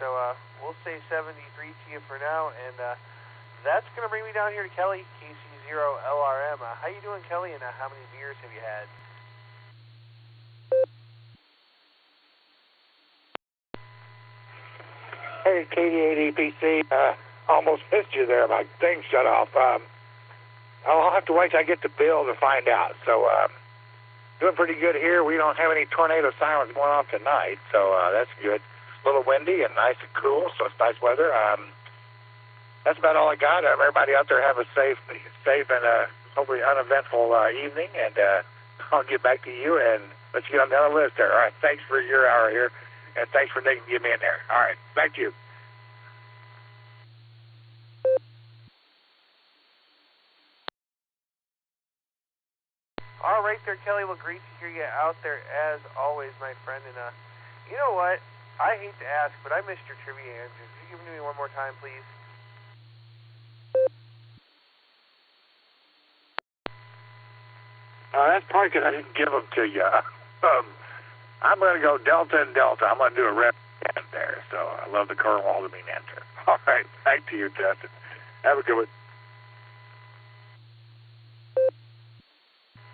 So we'll say 73 to you for now, and that's going to bring me down here to Kelly, KC0LRM. How you doing, Kelly, and how many beers have you had? Hey, KD80PC, almost missed you there. My thing shut off. I'll have to wait till I get the bill to find out. So, doing pretty good here. We don't have any tornado sirens going off tonight, so that's good. It's a little windy and nice and cool, so it's nice weather. That's about all I got. Everybody out there have a safe and hopefully uneventful evening, and I'll get back to you and let you get on the other list there. All right, thanks for your hour here, and thanks for getting me in there. All right, back to you. All right there, Kelly. Well, great to hear you out there as always, my friend. And you know what? I hate to ask, but I missed your trivia answers. Could you give them to me one more time, please? That's probably because I didn't give them to you. I'm going to go Delta and Delta. I'm going to do a red hand there. So I love the Cornwall to be answer. All right, back to you, Dustin. Have a good one.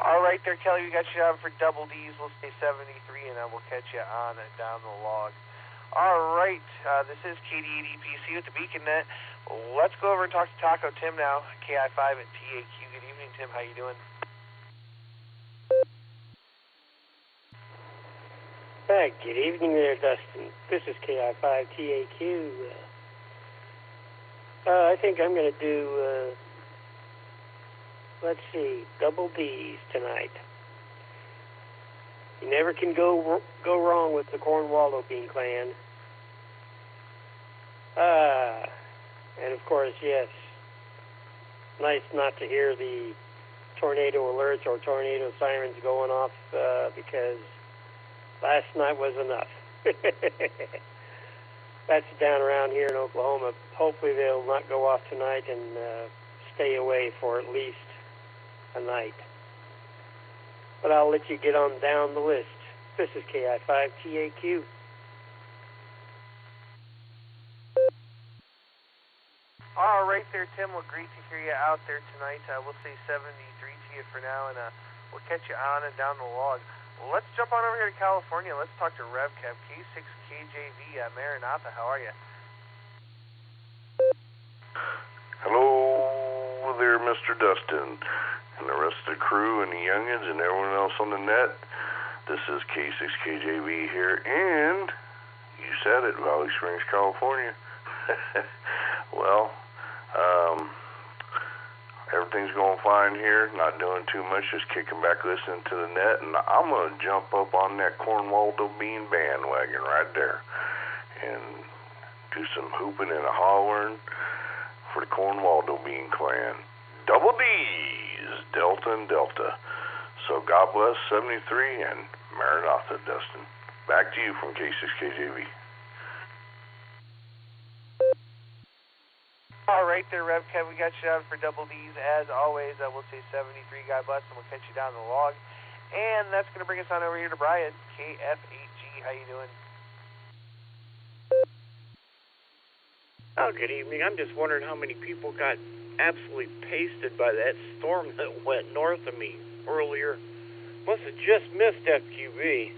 All right there, Kelly. We got you down for double D's. We'll say 73, and we'll catch you on and down the log. All right, this is KD80PC with the Beacon Net. Let's go over and talk to Taco Tim now, KI5 at TAQ. Good evening, Tim. How you doing? Hi, good evening there, Dustin. This is KI5 TAQ. I think I'm going to do, let's see, double D's tonight. You never can go wrong with the Cornwallo Bean Clan. And of course, yes, nice not to hear the tornado alerts or tornado sirens going off because last night was enough. That's down around here in Oklahoma. Hopefully they'll not go off tonight and stay away for at least a night. But I'll let you get on down the list. This is KI5 TAQ. All right there, Tim. Well, great to hear you out there tonight. We'll say 73 to you for now, and we'll catch you on and down the log. Well, let's jump on over here to California. Let's talk to RevCap, K6KJV, Maranatha. How are you? Hello there, Mr. Dustin, and the rest of the crew and the youngins and everyone else on the net. This is K6KJV here, and you said it, Valley Springs, California. Well, everything's going fine here, not doing too much, just kicking back, listening to the net, and I'm going to jump up on that Cornwallo Bean bandwagon right there and do some hooping and a hollering for the Cornwallo Bean clan. Double D's, Delta and Delta. So God bless 73 and Maranatha, Dustin. Back to you from K6KJV. All right there, RevCat. We got you down for Double D's as always. We'll say 73. God bless, and we'll catch you down the log. And that's going to bring us on over here to Brian, KF8G. How you doing? Oh, good evening. I'm just wondering how many people got absolutely pasted by that storm that went north of me earlier. Must have just missed FQB.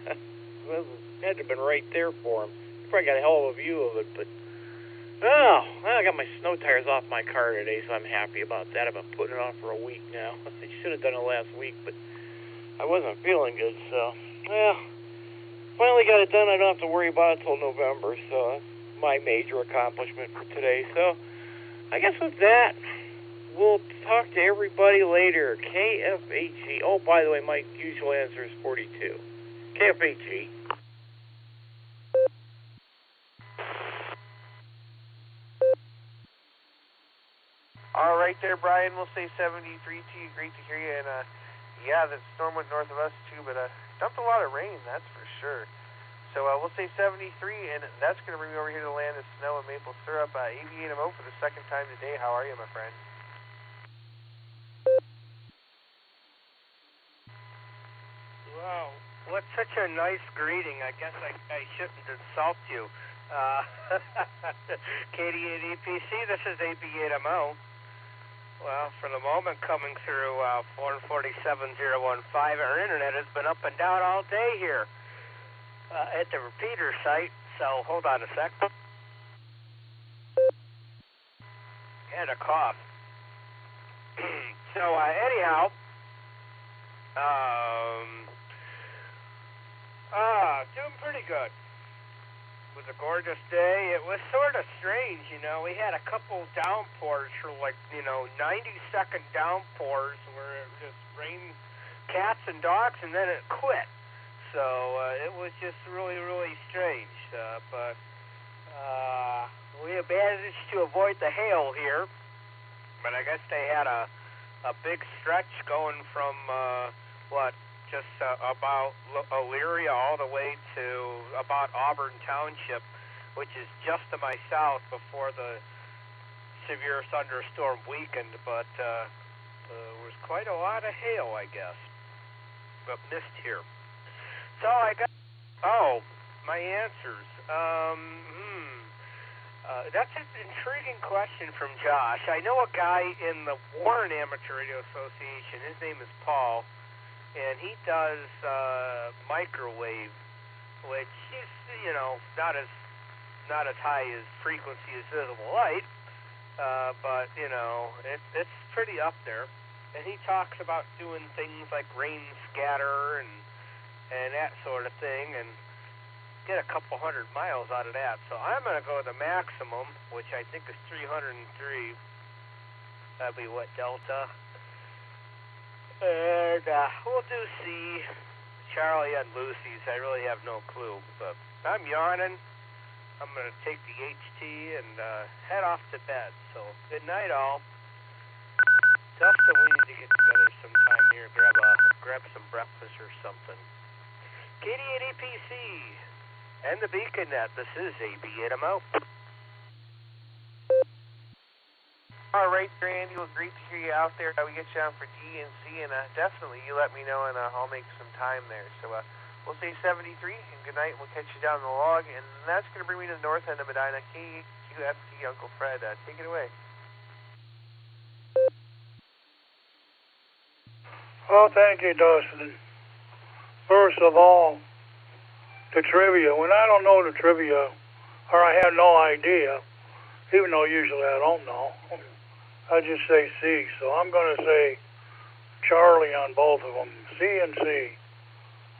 Well, had to have been right there for him. Probably got a hell of a view of it, but I got my snow tires off my car today, so I'm happy about that. I've been putting it on for a week now. I should have done it last week, but I wasn't feeling good, so finally got it done. I don't have to worry about it till November, so that's my major accomplishment for today. So I guess with that, we'll talk to everybody later. KFHG. Oh, by the way, my usual answer is 42. KFHG. All right there, Brian. We'll say 73 to you. Great to hear you. And yeah, the storm went north of us too, but dumped a lot of rain, that's for sure. So we'll say 73, and that's going to bring me over here to the land of snow and maple syrup. AV8MO for the second time today. How are you, my friend? Wow, what's such a nice greeting. I guess I shouldn't insult you. KD8EPC, this is AV8MO. Well, for the moment, coming through 447.015, our internet has been up and down all day here. At the repeater site, so hold on a sec. Had a cough. So anyhow, doing pretty good. It was a gorgeous day. It was sort of strange, you know. We had a couple downpours for 90-second downpours where it just rained cats and dogs, and then it quit. So it was just really, really strange. But we managed to avoid the hail here. But I guess they had a big stretch going from just about Elyria all the way to about Auburn Township, which is just to my south before the severe thunderstorm weakened. But there was quite a lot of hail, I guess. But missed here. So I got, my answers. That's an intriguing question from Josh. I know a guy in the Warren Amateur Radio Association. His name is Paul, and he does microwave, which is, not as high as frequency as visible light, but it's pretty up there. And he talks about doing things like rain scatter and that sort of thing, and get a couple 100 miles out of that. So I'm going to go with the maximum, which I think is 303. That'd be what, Delta? And we'll do C, Charlie, and Lucy's. I really have no clue, but I'm yawning. I'm going to take the HT and head off to bed. So good night, all. Dustin, we need to get together sometime here, grab some breakfast or something. KD8EPC and the Beacon Net. This is AV8MO. All right, Randy. Well, great to hear you out there. We get you down for D and C, and definitely you let me know, and I'll make some time there. So we'll say 73, and good night. We'll catch you down the log, and that's going to bring me to the north end of Medina. KQFT, Uncle Fred. Take it away. Well, thank you, Dustin. First of all, the trivia. When I don't know the trivia, or I have no idea, even though usually I don't know, I just say C. So I'm going to say Charlie on both of them. C and C.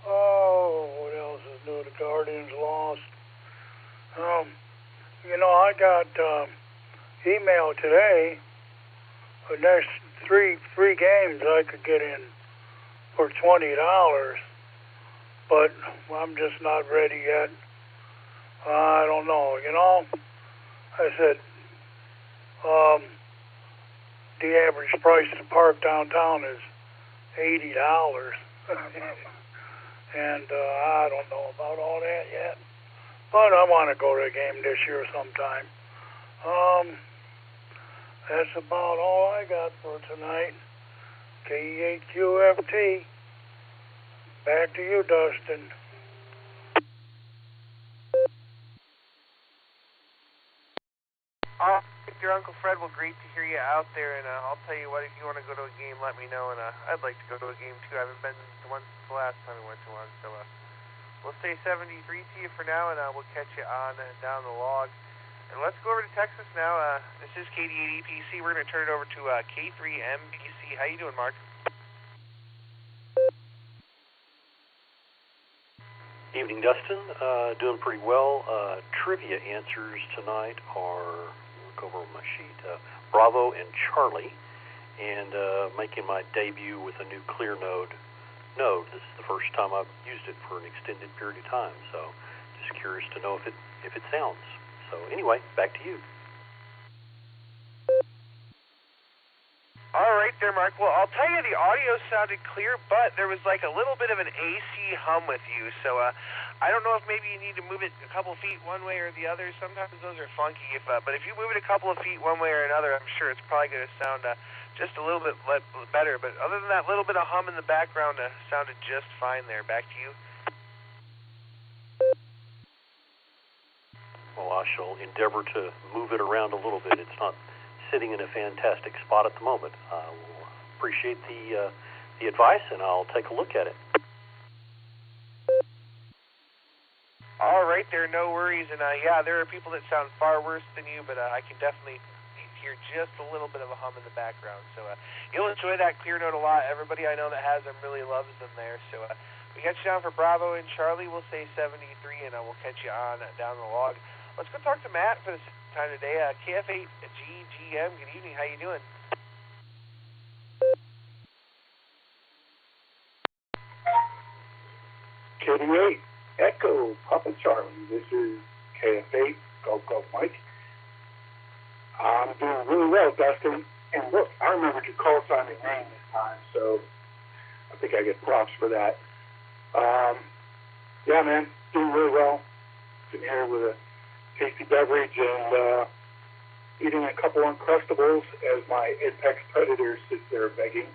Oh, what else is new? The Guardians lost. I got email today. The next three games I could get in for $20, but I'm just not ready yet. I don't know. I said, the average price to park downtown is $80. And I don't know about all that yet. But I want to go to a game this year sometime. That's about all I got for tonight. KEHQFT. Back to you, Dustin. Your Uncle Fred will great to hear you out there, and I'll tell you what, if you want to go to a game, let me know, and I'd like to go to a game too. I haven't been to one since the last time we went to one, so we'll say 73 to you for now, and we'll catch you on down the log. And let's go over to Texas now. This is KD8EPC. We're going to turn it over to K3MBC. How you doing, Mark? Evening, Dustin. Doing pretty well. Trivia answers tonight are, look over my sheet, Bravo and Charlie, and making my debut with a new clear node. This is the first time I've used it for an extended period of time, so just curious to know if it sounds. So anyway, back to you. All right there, Mark. Well, I'll tell you the audio sounded clear, but there was like a little bit of an AC hum with you. So I don't know if maybe you need to move it a couple feet one way or the other. Sometimes those are funky. But if you move it a couple of feet one way or another, I'm sure it's probably going to sound just a little bit better. But other than that little bit of hum in the background, sounded just fine there. Back to you. Well, I shall endeavor to move it around a little bit. It's not sitting in a fantastic spot at the moment. I will appreciate the advice, and I'll take a look at it. All right there, no worries. And yeah, there are people that sound far worse than you, but I can definitely hear just a little bit of a hum in the background. So you'll enjoy that clear note a lot. Everybody I know that has them really loves them there. So we got you down for Bravo and Charlie. We'll say 73, and we'll catch you on down the log. Let's go talk to Matt for this time today. KF8GGM, good evening. How you doing? KD8, Echo, Papa Charlie. This is KF8, Go Mike. I'm doing really well, Dustin. And look, I remembered your call sign and name this time, so I think I get props for that. Yeah, man, doing really well. Sitting here with a tasty beverage and eating a couple Uncrustables as my apex predator sits there begging.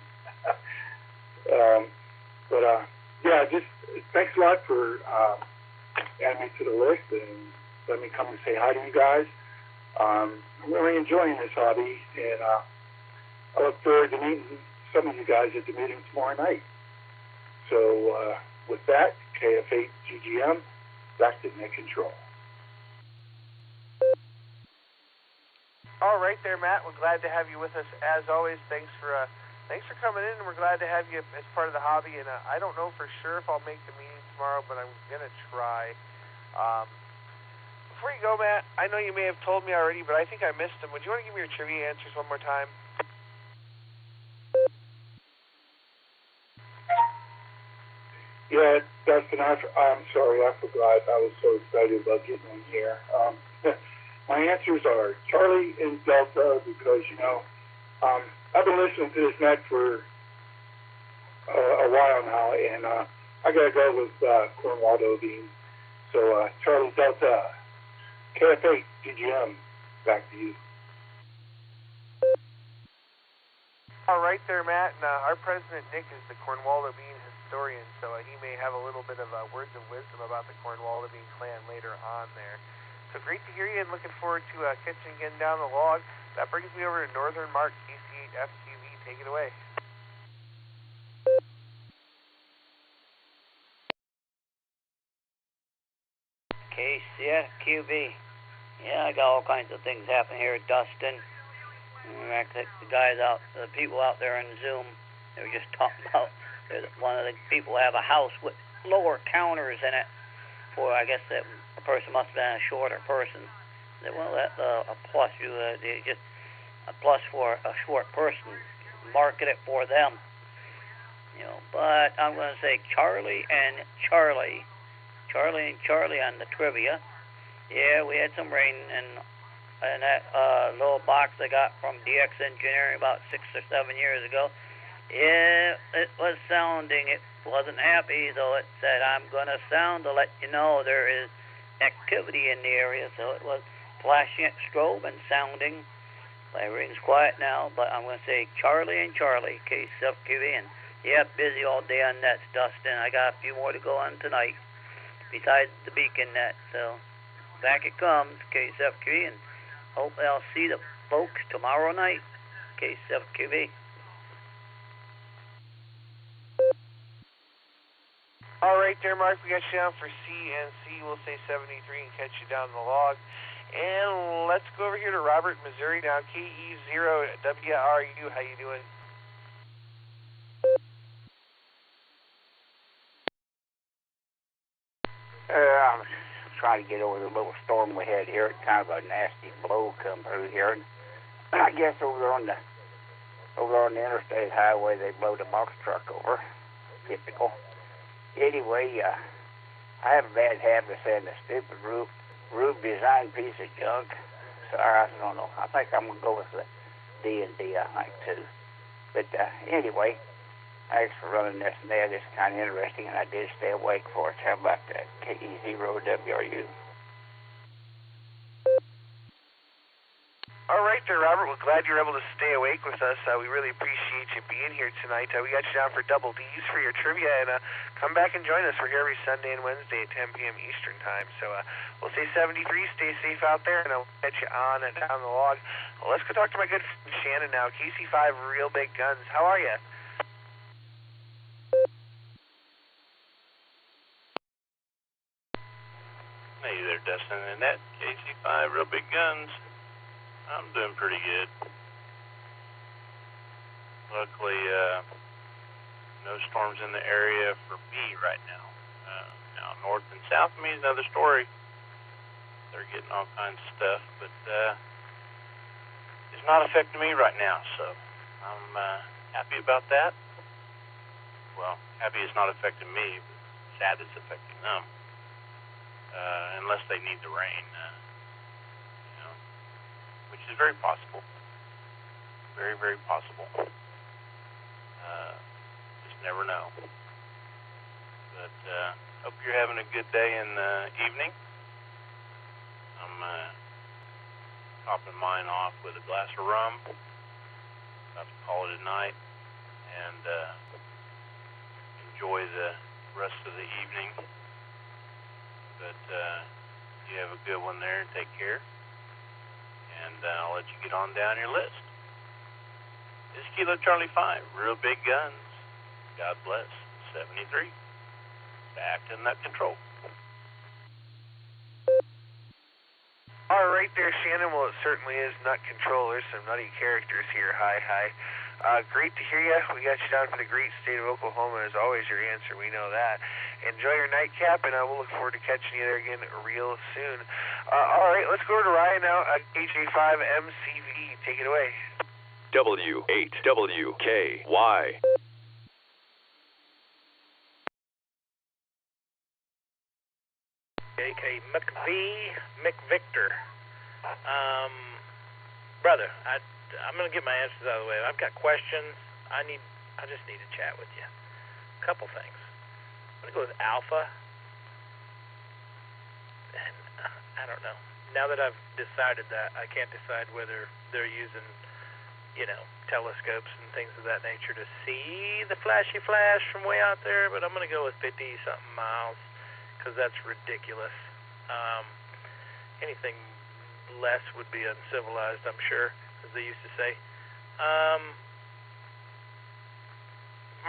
Yeah, just thanks a lot for adding me to the list and letting me come and say hi to you guys. I'm really enjoying this hobby, and I look forward to meeting some of you guys at the meeting tomorrow night. So with that, KF8GGM, back to net control. All right there, Matt. We're glad to have you with us as always. Thanks for coming in, and we're glad to have you as part of the hobby. And I don't know for sure if I'll make the meeting tomorrow, but I'm gonna try. Before you go, Matt, I know you may have told me already, but I think I missed them. Would you want to give me your trivia answers one more time? Yeah, Dustin, I'm sorry, I forgot. I was so excited about getting in here. My answers are Charlie and Delta because, I've been listening to this net for a while now, and I got to go with Cornwaldo Bean. So, Charlie Delta, KF8, GGM, back to you. All right there, Matt. And our president, Nick, is the Cornwaldo Bean historian, so he may have a little bit of words of wisdom about the Cornwaldo Bean clan later on there. So great to hear you, and looking forward to catching again down the log. That brings me over to Northern Mark, KC8FQV. Take it away. KCFQB. Yeah, I got all kinds of things happening here at Dustin. In fact, the people out there in Zoom, they were just talking about one of the people have a house with lower counters in it. For I guess that a person must have been a shorter person. Well, that's a plus. Just a plus for a short person. Market it for them. But I'm going to say Charlie and Charlie on the trivia. Yeah, we had some rain and in that little box I got from DX Engineering about 6 or 7 years ago. It was sounding. It wasn't happy, though. It said, "I'm going to sound to let you know there is activity in the area." So it was flashing its strobe and sounding. Everything's quiet now, but I'm going to say Charlie and Charlie, KCFQV. And yeah, busy all day on nets, Dustin. I got a few more to go on tonight besides the beacon net. So back it comes, KCFQV, and hope I'll see the folks tomorrow night, KCFQV. All right there, Mark. We got you down for CNC. We'll say 73 and catch you down the log. And let's go over here to Robert, Missouri, down KE0WRU. How you doing? I'm trying to get over the little storm we had here. It's kind of a nasty blow come through here. And I guess over on the interstate highway, they blowed a box truck over. Typical. Anyway, I have a bad habit of saying the stupid roof design piece of junk. Sorry, I don't know. I think I'm going to go with the D&D, I think, too. But anyway, thanks for running this net. It's kind of interesting, and I did stay awake for it. How about that? KE0WRU. All right there, Robert. We're glad you're able to stay awake with us. We really appreciate you being here tonight. We got you down for double D's for your trivia, and come back and join us. We're here every Sunday and Wednesday at 10 p.m. Eastern Time. So we'll say 73. Stay safe out there, and I'll get you on and down the log. Well, let's go talk to my good friend Shannon now. KC5 Real Big Guns. How are you? Hey there, Dustin and that KC5 Real Big Guns. I'm doing pretty good. Luckily, no storms in the area for me right now. Now, north and south of me is another story. They're getting all kinds of stuff, but it's not affecting me right now, so I'm happy about that. Well, happy it's not affecting me, but sad it's affecting them. Unless they need the rain. Which is very possible. Very, very possible. Just never know. But hope you're having a good day in the evening. I'm topping mine off with a glass of rum. About to call it a night. And enjoy the rest of the evening. But you have a good one there. Take care. And I'll let you get on down your list. This is Kilo Charlie 5, Real Big Guns. God bless. 73. Back to nut control. All right there, Shannon. Well, it certainly is nut control. There's some nutty characters here. Hi. Great to hear you. We got you down for the great state of Oklahoma. As always, your answer. We know that. Enjoy your nightcap, and we'll look forward to catching you there again real soon. All right, let's go over to Ryan now. KJ5MCV. Take it away. W8WKY. AK McVictor. Brother, I'm going to get my answers out of the way. I've got questions. I just need to chat with you. A couple things. I'm going to go with Alpha. And I don't know. Now that I've decided that, I can't decide whether they're using, telescopes and things of that nature to see the flashy flash from way out there, but I'm going to go with 50-something miles because that's ridiculous. Anything less would be uncivilized, I'm sure, as they used to say.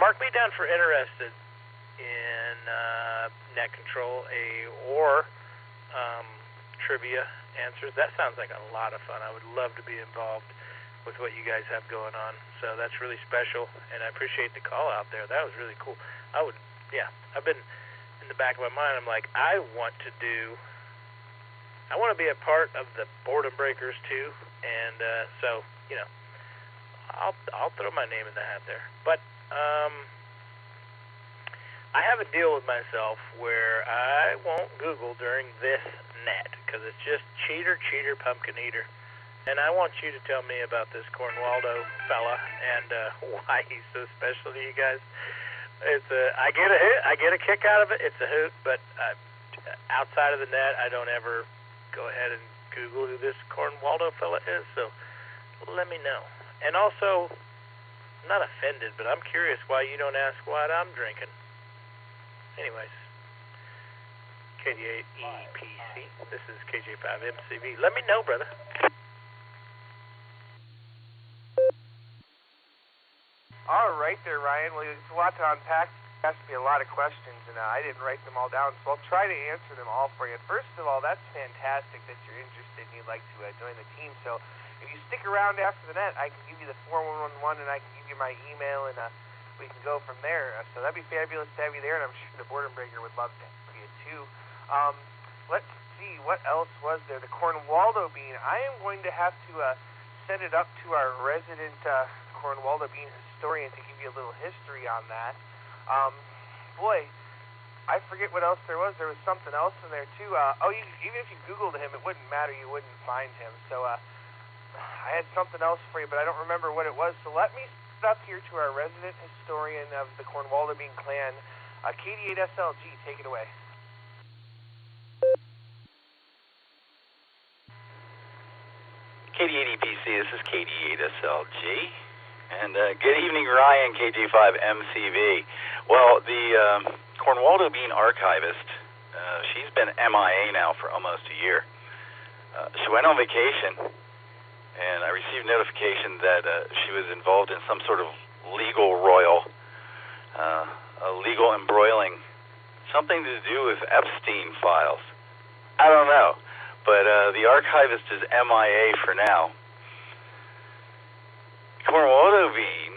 Mark me down for interested in net control or trivia answers. That sounds like a lot of fun. I would love to be involved with what you guys have going on. So that's really special, and I appreciate the call out there. That was really cool. I've been in the back of my mind, I'm like, I want to be a part of the boredom breakers too, and so I'll throw my name in the hat there. But I have a deal with myself where I won't Google during this net because it's just cheater, pumpkin eater. And I want you to tell me about this Cornwaldo fella and why he's so special to you guys. I get a kick out of it. It's a hoot, but outside of the net, I don't ever go ahead and Google who this Cornwaldo fella is. So let me know. And also, I'm not offended, but I'm curious why you don't ask what I'm drinking. Anyways, KD8EPC. This is KJ5MCV. Let me know, brother. All right there, Ryan. Well, it's a lot to unpack. You asked me a lot of questions, and I didn't write them all down, so I'll try to answer them all for you. First of all, that's fantastic that you're interested and you'd like to join the team. So if you stick around after the net, I can give you the 4111, and I can give you my email, and we can go from there. So that'd be fabulous to have you there, and I'm sure the Boredom Breaker would love to have you too. Let's see, what else was there? The Cornwaldo bean. I am going to have to send it up to our resident Cornwaldo bean historian to give you a little history on that. Boy, I forget what else there was. There was something else in there too. Even if you Googled him, it wouldn't matter. You wouldn't find him. So I had something else for you, but I don't remember what it was. So let me step up here to our resident historian of the Cornwaldo bean clan, KD8SLG. Take it away. KD8EPC, this is KD8SLG. And good evening, Ryan, KJ5MCV. Well, the Cornwaldo Bean archivist, she's been MIA now for almost a year. She went on vacation, and I received notification that she was involved in some sort of legal royal, a legal embroiling, something to do with Epstein files. I don't know, but the archivist is MIA for now. Cornwaldo Bean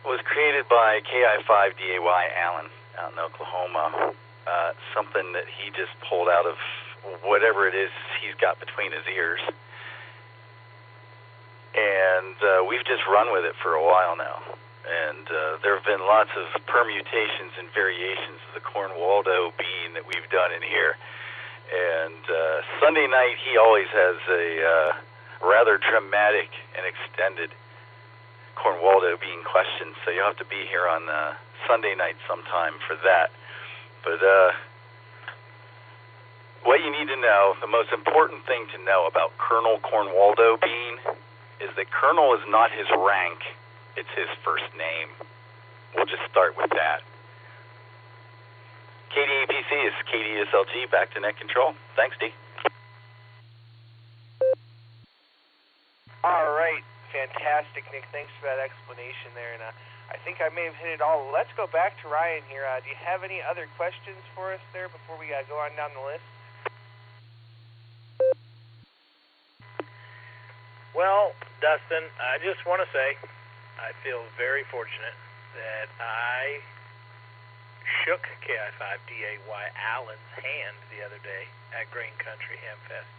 was created by KI5DAY Allen out in Oklahoma. Something that he just pulled out of whatever it is he's got between his ears. And we've just run with it for a while now. And there have been lots of permutations and variations of the Cornwaldo Bean that we've done in here. And Sunday night he always has a rather dramatic and extended Cornwaldo Bean questions, so you'll have to be here on Sunday night sometime for that. But what you need to know, the most important thing to know about Colonel Cornwaldo Bean is that Colonel is not his rank, it's his first name. We'll just start with that. KD8EPC is KD8SLG, back to net control. Thanks, D. All right. Fantastic, Nick. Thanks for that explanation there, and I think I may have hit it all. Let's go back to Ryan here. Do you have any other questions for us there before we go on down the list? Well, Dustin, I just want to say I feel very fortunate that I shook KI5DAY Allen's hand the other day at Green Country Hamfest.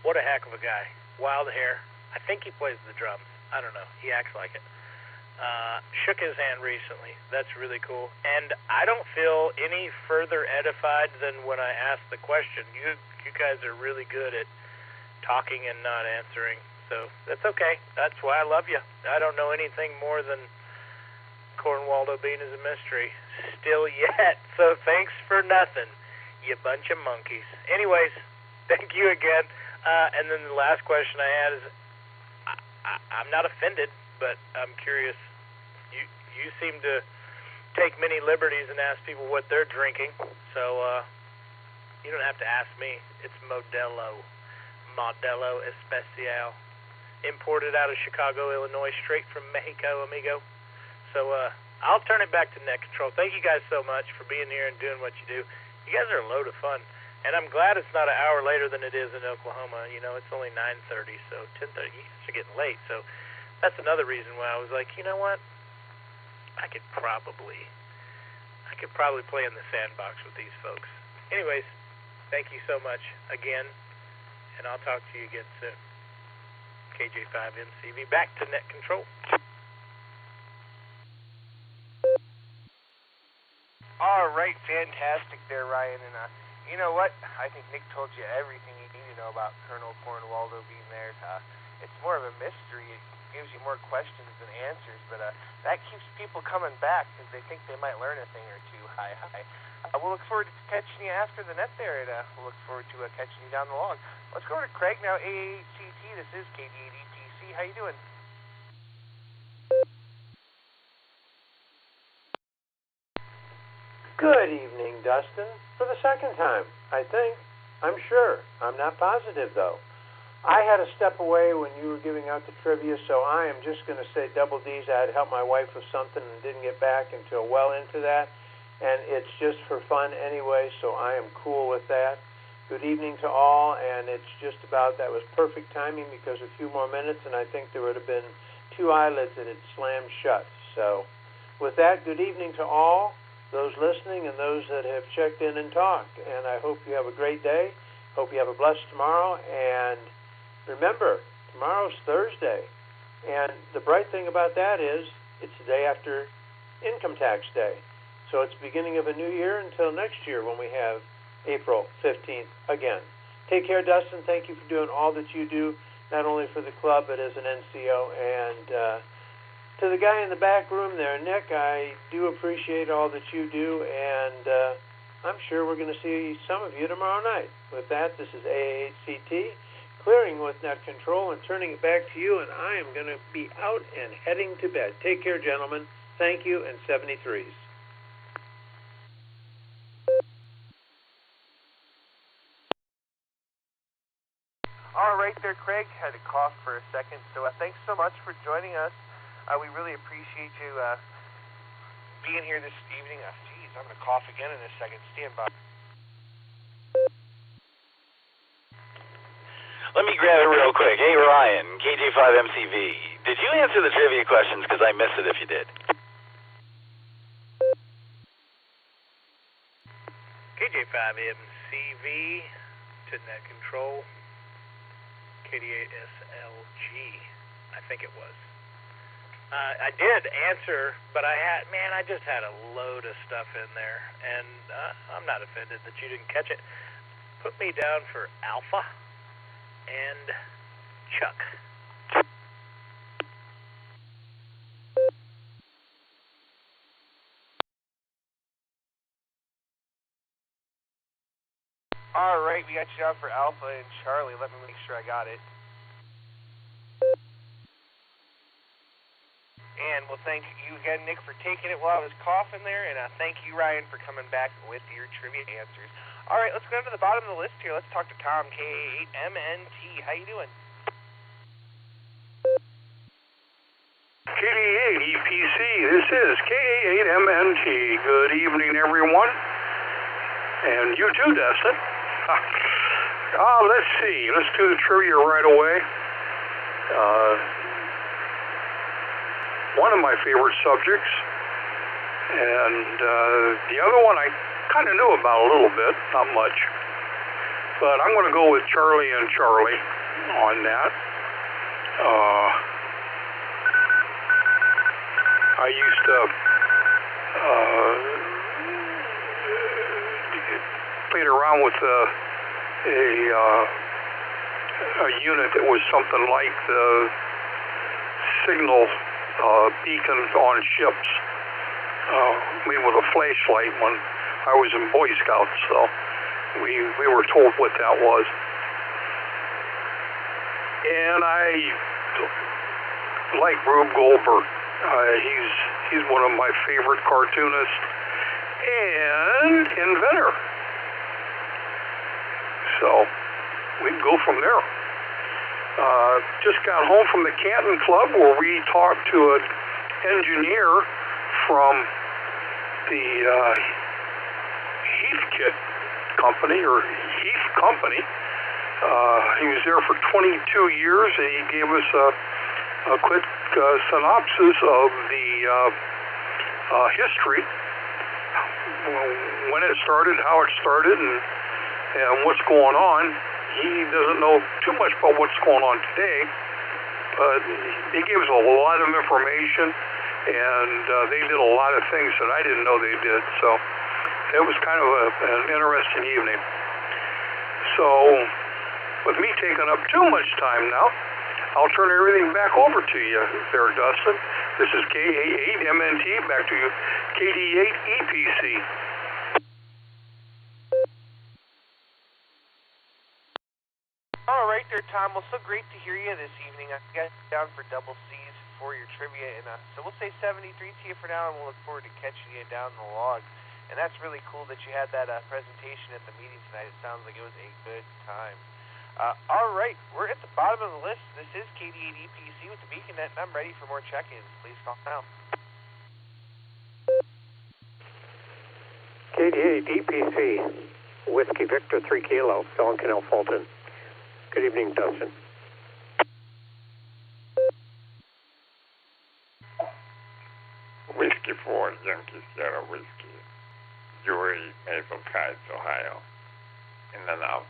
What a heck of a guy. Wild hair. I think he plays the drums. I don't know. He acts like it. Shook his hand recently. That's really cool. And I don't feel any further edified than when I asked the question. You guys are really good at talking and not answering. So that's okay. That's why I love you. I don't know anything more than Cornwaldo Bean is a mystery. Still yet. So thanks for nothing, you bunch of monkeys. Anyways, thank you again. And then the last question I had is, I'm not offended, but I'm curious. You seem to take many liberties and ask people what they're drinking, so you don't have to ask me. It's Modelo Especial, imported out of Chicago, Illinois, straight from Mexico, amigo. So I'll turn it back to net control. Thank you guys so much for being here and doing what you do. You guys are a load of fun. And I'm glad it's not an hour later than it is in Oklahoma. You know, it's only 9:30, so 10:30. You guys are getting late. So that's another reason why I was like, you know what? I could probably play in the sandbox with these folks. Anyways, thank you so much again, and I'll talk to you again soon. KJ5MCV, back to net control. All right, fantastic there, Ryan. And you know what? I think Nick told you everything you need to know about Colonel Cornwaldo Bean there. it's more of a mystery. It gives you more questions than answers, but that keeps people coming back because they think they might learn a thing or two. Hi. We'll look forward to catching you after the net there, and we'll look forward to catching you down the log. Let's go over to Craig now, AACT. This is KD80TC. How you doing? Good evening, Dustin. For the second time, I think. I'm sure. I'm not positive, though. I had to step away when you were giving out the trivia, so I am just going to say double D's. I had helped my wife with something and didn't get back until well into that, and it's just for fun anyway, so I am cool with that. Good evening to all, and it's just about, that was perfect timing because a few more minutes, and I think there would have been 2 eyelids that had slammed shut. So with that, good evening to all, those listening and those that have checked in and talked, and I hope you have a great day. Hope you have a blessed tomorrow, and remember, tomorrow's Thursday, and the bright thing about that is it's the day after Income Tax Day. So it's the beginning of a new year until next year when we have April 15th again. Take care, Dustin. Thank you for doing all that you do, not only for the club, but as an NCO. And to the guy in the back room there, Nick, I do appreciate all that you do, and I'm sure we're going to see some of you tomorrow night. With that, this is AACT. Clearing with net control and turning it back to you, and I am going to be out and heading to bed. Take care, gentlemen. Thank you, and 73s. All right there, Craig. Had to cough for a second, so thanks so much for joining us. We really appreciate you being here this evening. Geez, I'm going to cough again in a second. Stand by. Let me grab it real quick. Hey, Ryan, KJ5MCV. Did you answer the trivia questions? Because I missed it if you did. KJ5MCV to net control. KD8SLG, I think it was. I did answer, but I just had a load of stuff in there, and I'm not offended that you didn't catch it. Put me down for Alpha and Chuck. All right, we got you down for Alpha and Charlie. Let me make sure I got it. And we'll thank you again, Nick, for taking it while I was coughing there, and thank you, Ryan, for coming back with your trivia answers. All right, let's go down to the bottom of the list here. Let's talk to Tom, K8MNT. How you doing? KD8EPC, this is K8MNT. Good evening, everyone. And you too, Dustin. Let's see. Let's do the trivia right away. One of my favorite subjects. And the other one I kind of knew about a little bit, not much. But I'm going to go with Charlie and Charlie on that. I used to played around with a unit that was something like the signal beacons on ships, made with a flashlight when I was in Boy Scouts, so we were told what that was. And I like Rube Goldberg. He's one of my favorite cartoonists and inventor. So we can go from there. Just got home from the Canton Club where we talked to an engineer from the Heathkit Company, or Heath Company. He was there for 22 years, and he gave us a quick synopsis of the history, when it started, how it started, and what's going on. He doesn't know too much about what's going on today, but he gave us a lot of information, and they did a lot of things that I didn't know they did, so it was kind of an interesting evening. So, with me taking up too much time now, I'll turn everything back over to you there, Dustin. This is KA8MNT, back to you, KD8EPC. All right there, Tom. Well, so great to hear you this evening. I got you down for double C's for your trivia, and so we'll say 73 to you for now, and we'll look forward to catching you down the log. And that's really cool that you had that presentation at the meeting tonight. It sounds like it was a good time. All right, we're at the bottom of the list. This is KD8EPC with the Beacon Net, and I'm ready for more check-ins. Please call now. KD8EPC, Whiskey Victor 3 Kilo, Phil and Canal Fulton. Good evening, Dustin. Whiskey 4, Yankee Sierra Whiskey, Dewey, Maple Heights, Ohio. In and out.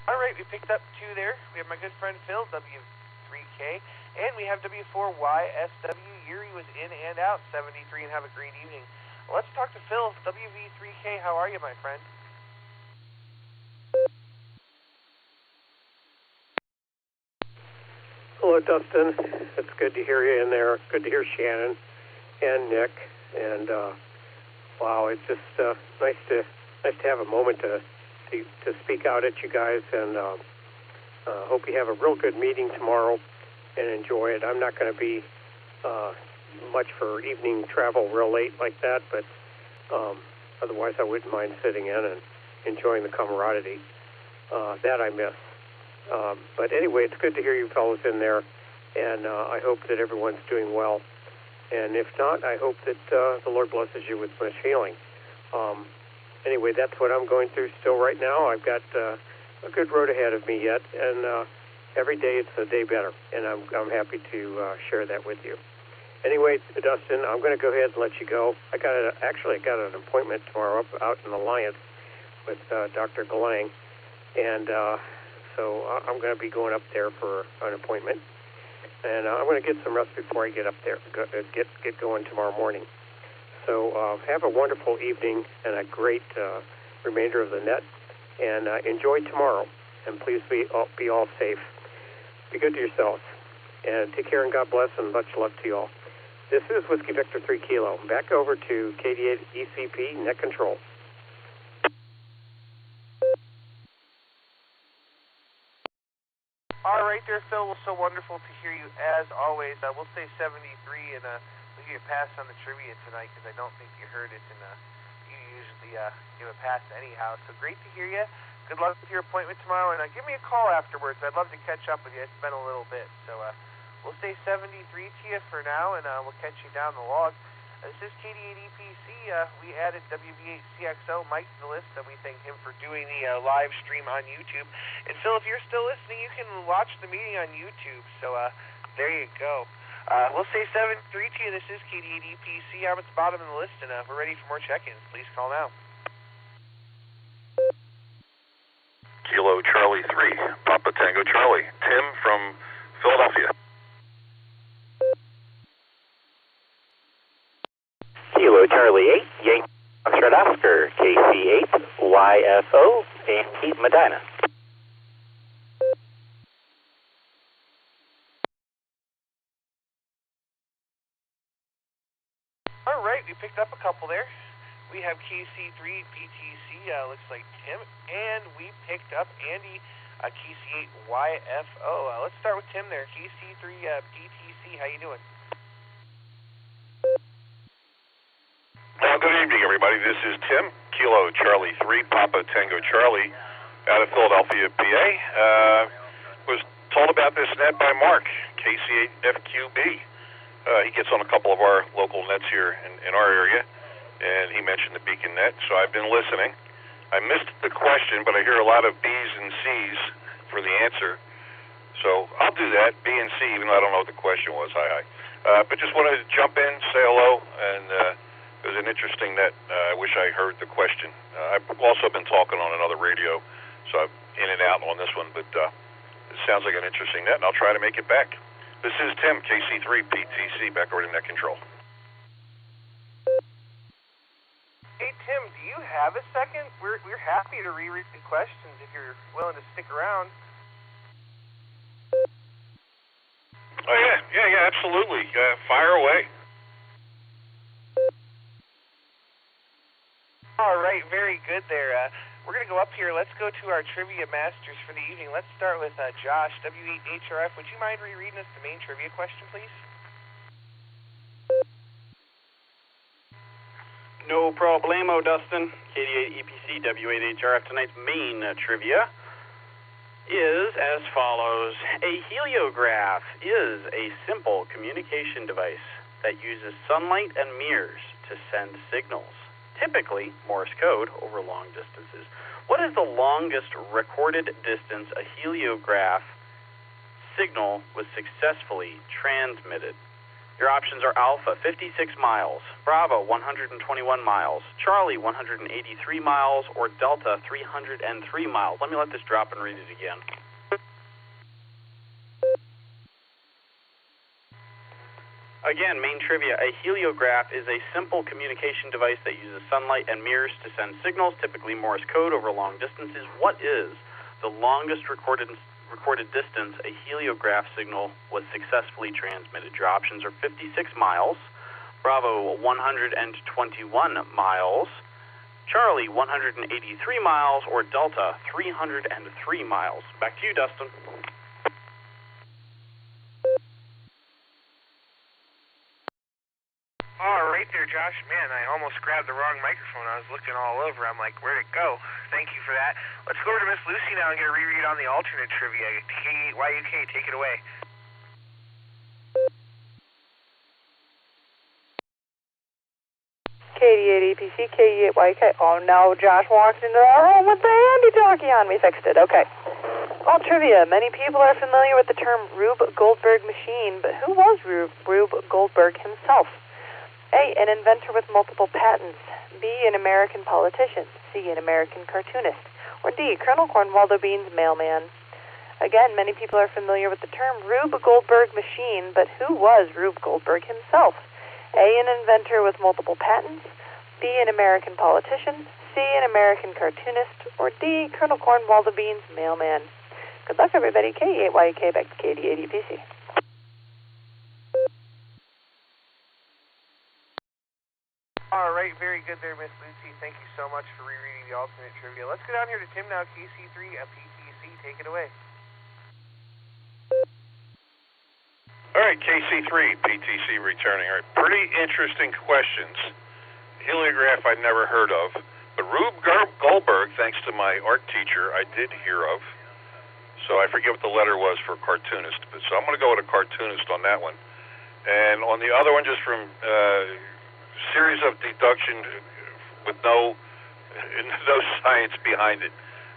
All right, we picked up 2 there. We have my good friend Phil, W3K, and we have W4YSW. Yuri was in and out, 73, and have a great evening. Let's talk to Phil, WV3K. How are you, my friend? Hello, Dustin. It's good to hear you in there. Good to hear Shannon and Nick. And wow, it's just nice to have a moment to speak out at you guys. And hope you have a real good meeting tomorrow and enjoy it. I'm not going to be much for evening travel real late like that, but otherwise I wouldn't mind sitting in and enjoying the camaraderie. That I miss. But anyway, it's good to hear you fellows in there, and I hope that everyone's doing well. And if not, I hope that the Lord blesses you with much healing. Anyway, that's what I'm going through still right now. I've got a good road ahead of me yet, and every day it's a day better, and I'm happy to share that with you. Anyway, Dustin, I'm going to go ahead and let you go. I got an appointment tomorrow out in Alliance with Dr. Galang, and so I'm going to be going up there for an appointment, and I'm going to get some rest before I get up there, get going tomorrow morning. So have a wonderful evening and a great remainder of the net, and enjoy tomorrow. And please be all safe. Be good to yourselves, and take care and God bless, and much love to you all. This is Whiskey Victor 3 Kilo. Back over to KD8 ECP Net Control. All right there, Phil. Well, so wonderful to hear you as always. We'll say 73, and we'll give you a pass on the trivia tonight because I don't think you heard it, and you usually give a pass anyhow. So great to hear you. Good luck with your appointment tomorrow, and give me a call afterwards. I'd love to catch up with you. It's been a little bit. So we'll say 73 to you for now, and we'll catch you down the log. This is KD8EPC. We added WB8CXO Mike to the list, and we thank him for doing the live stream on YouTube. And Phil, if you're still listening, you can watch the meeting on YouTube. So there you go. We'll say 73 to you. This is KD8EPC. I'm at the bottom of the list, and we're ready for more check-ins. Please call now. Kilo Charlie 3, Papa Tango Charlie. Tim from Philadelphia. Kilo Charlie 8, Yankee Foxtrot Oscar, KC8, YFO, and Medina. All right, we picked up a couple there. We have KC3 PTC, looks like Tim, and we picked up Andy, KC8 YFO. Let's start with Tim there. KC3 PTC, how you doing? Good evening, everybody. This is Tim, Kilo Charlie 3, Papa Tango Charlie, out of Philadelphia, PA. Was told about this net by Mark, KC8FQB. He gets on a couple of our local nets here in our area, and he mentioned the Beacon net, so I've been listening. I missed the question, but I hear a lot of B's and C's for the answer, so I'll do that, B and C, even though I don't know what the question was. Hi. But just wanted to jump in, say hello, and it was an interesting net. I wish I heard the question. I've also been talking on another radio, so I'm in and out on this one, but it sounds like an interesting net, and I'll try to make it back. This is Tim, KC3 PTC, back over to Net Control. Hey, Tim, do have a second? We're happy to reread the questions if you're willing to stick around. Oh, yeah, absolutely. Fire away. All right, very good there. We're going to go up here. Let's go to our trivia masters for the evening. Let's start with Josh, W8HRF. Would you mind rereading us the main trivia question, please? No problemo, Dustin. KD8EPC, W8HRF. Tonight's main trivia is as follows. A heliograph is a simple communication device that uses sunlight and mirrors to send signals, typically Morse code over long distances. What is the longest recorded distance a heliograph signal was successfully transmitted? Your options are Alpha, 56 miles, Bravo, 121 miles, Charlie, 183 miles, or Delta, 303 miles. Let me let this drop and read it again. Again, main trivia. A heliograph is a simple communication device that uses sunlight and mirrors to send signals, typically Morse code over long distances. What is the longest recorded distance a heliograph signal was successfully transmitted? Your options are 56 miles, Bravo 121 miles, Charlie 183 miles, or Delta 303 miles. Back to you, Dustin. All right there, Josh. Man, I almost grabbed the wrong microphone. I was looking all over. I'm like, where'd it go? Thank you for that. Let's go over to Miss Lucy now and get a reread on the alternate trivia. K8YUK, take it away. KD8EPC, KD8YK. Oh no, Josh walked into our home with the handy-talkie on. We fixed it. Okay. All trivia. Many people are familiar with the term Rube Goldberg machine, but who was Rube Goldberg himself? A, an inventor with multiple patents. B, an American politician. C, an American cartoonist. Or D, Colonel Cornwaldo Bean's mailman. Again, many people are familiar with the term Rube Goldberg machine, but who was Rube Goldberg himself? A, an inventor with multiple patents. B, an American politician. C, an American cartoonist. Or D, Colonel Cornwaldo Bean's mailman. Good luck, everybody. K8YK back to KD8EPC. All right, very good there, Miss Lucy. Thank you so much for rereading the alternate trivia. Let's go down here to Tim now, KC3 at PTC. Take it away. All right, KC3, PTC returning. All right, pretty interesting questions. Heliograph I'd never heard of, but Rube Goldberg, thanks to my art teacher, I did hear of. So I forget what the letter was for cartoonist, but so I'm going to go with a cartoonist on that one. And on the other one, just from series of deduction with no science behind it.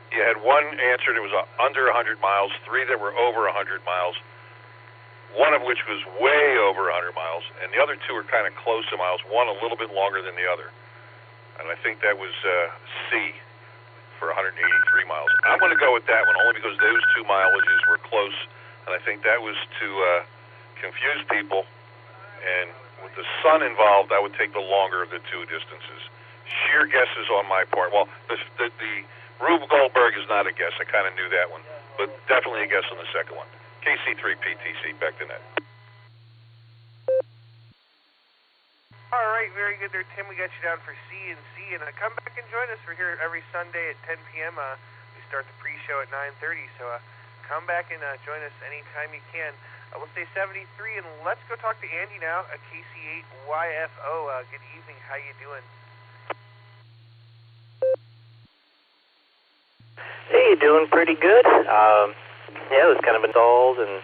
You had one answer that was under 100 miles, three that were over 100 miles, one of which was way over 100 miles, and the other two were kind of close to miles, one a little bit longer than the other. And I think that was C for 183 miles. I'm going to go with that one only because those two mileages were close, and I think that was to confuse people. And with the sun involved, I would take the longer of the two distances. Sheer guesses on my part. Well, the Rube Goldberg is not a guess. I kind of knew that one, but definitely a guess on the second one. KC3 PTC, back to net. All right, very good there, Tim. We got you down for C and C, and come back and join us. We're here every Sunday at 10 p.m. We start the pre-show at 9:30, so come back and join us anytime you can. We'll stay 73, and let's go talk to Andy now at KC8YFO. Good evening. How you doing? Hey, doing pretty good. Yeah, it was kind of installed, and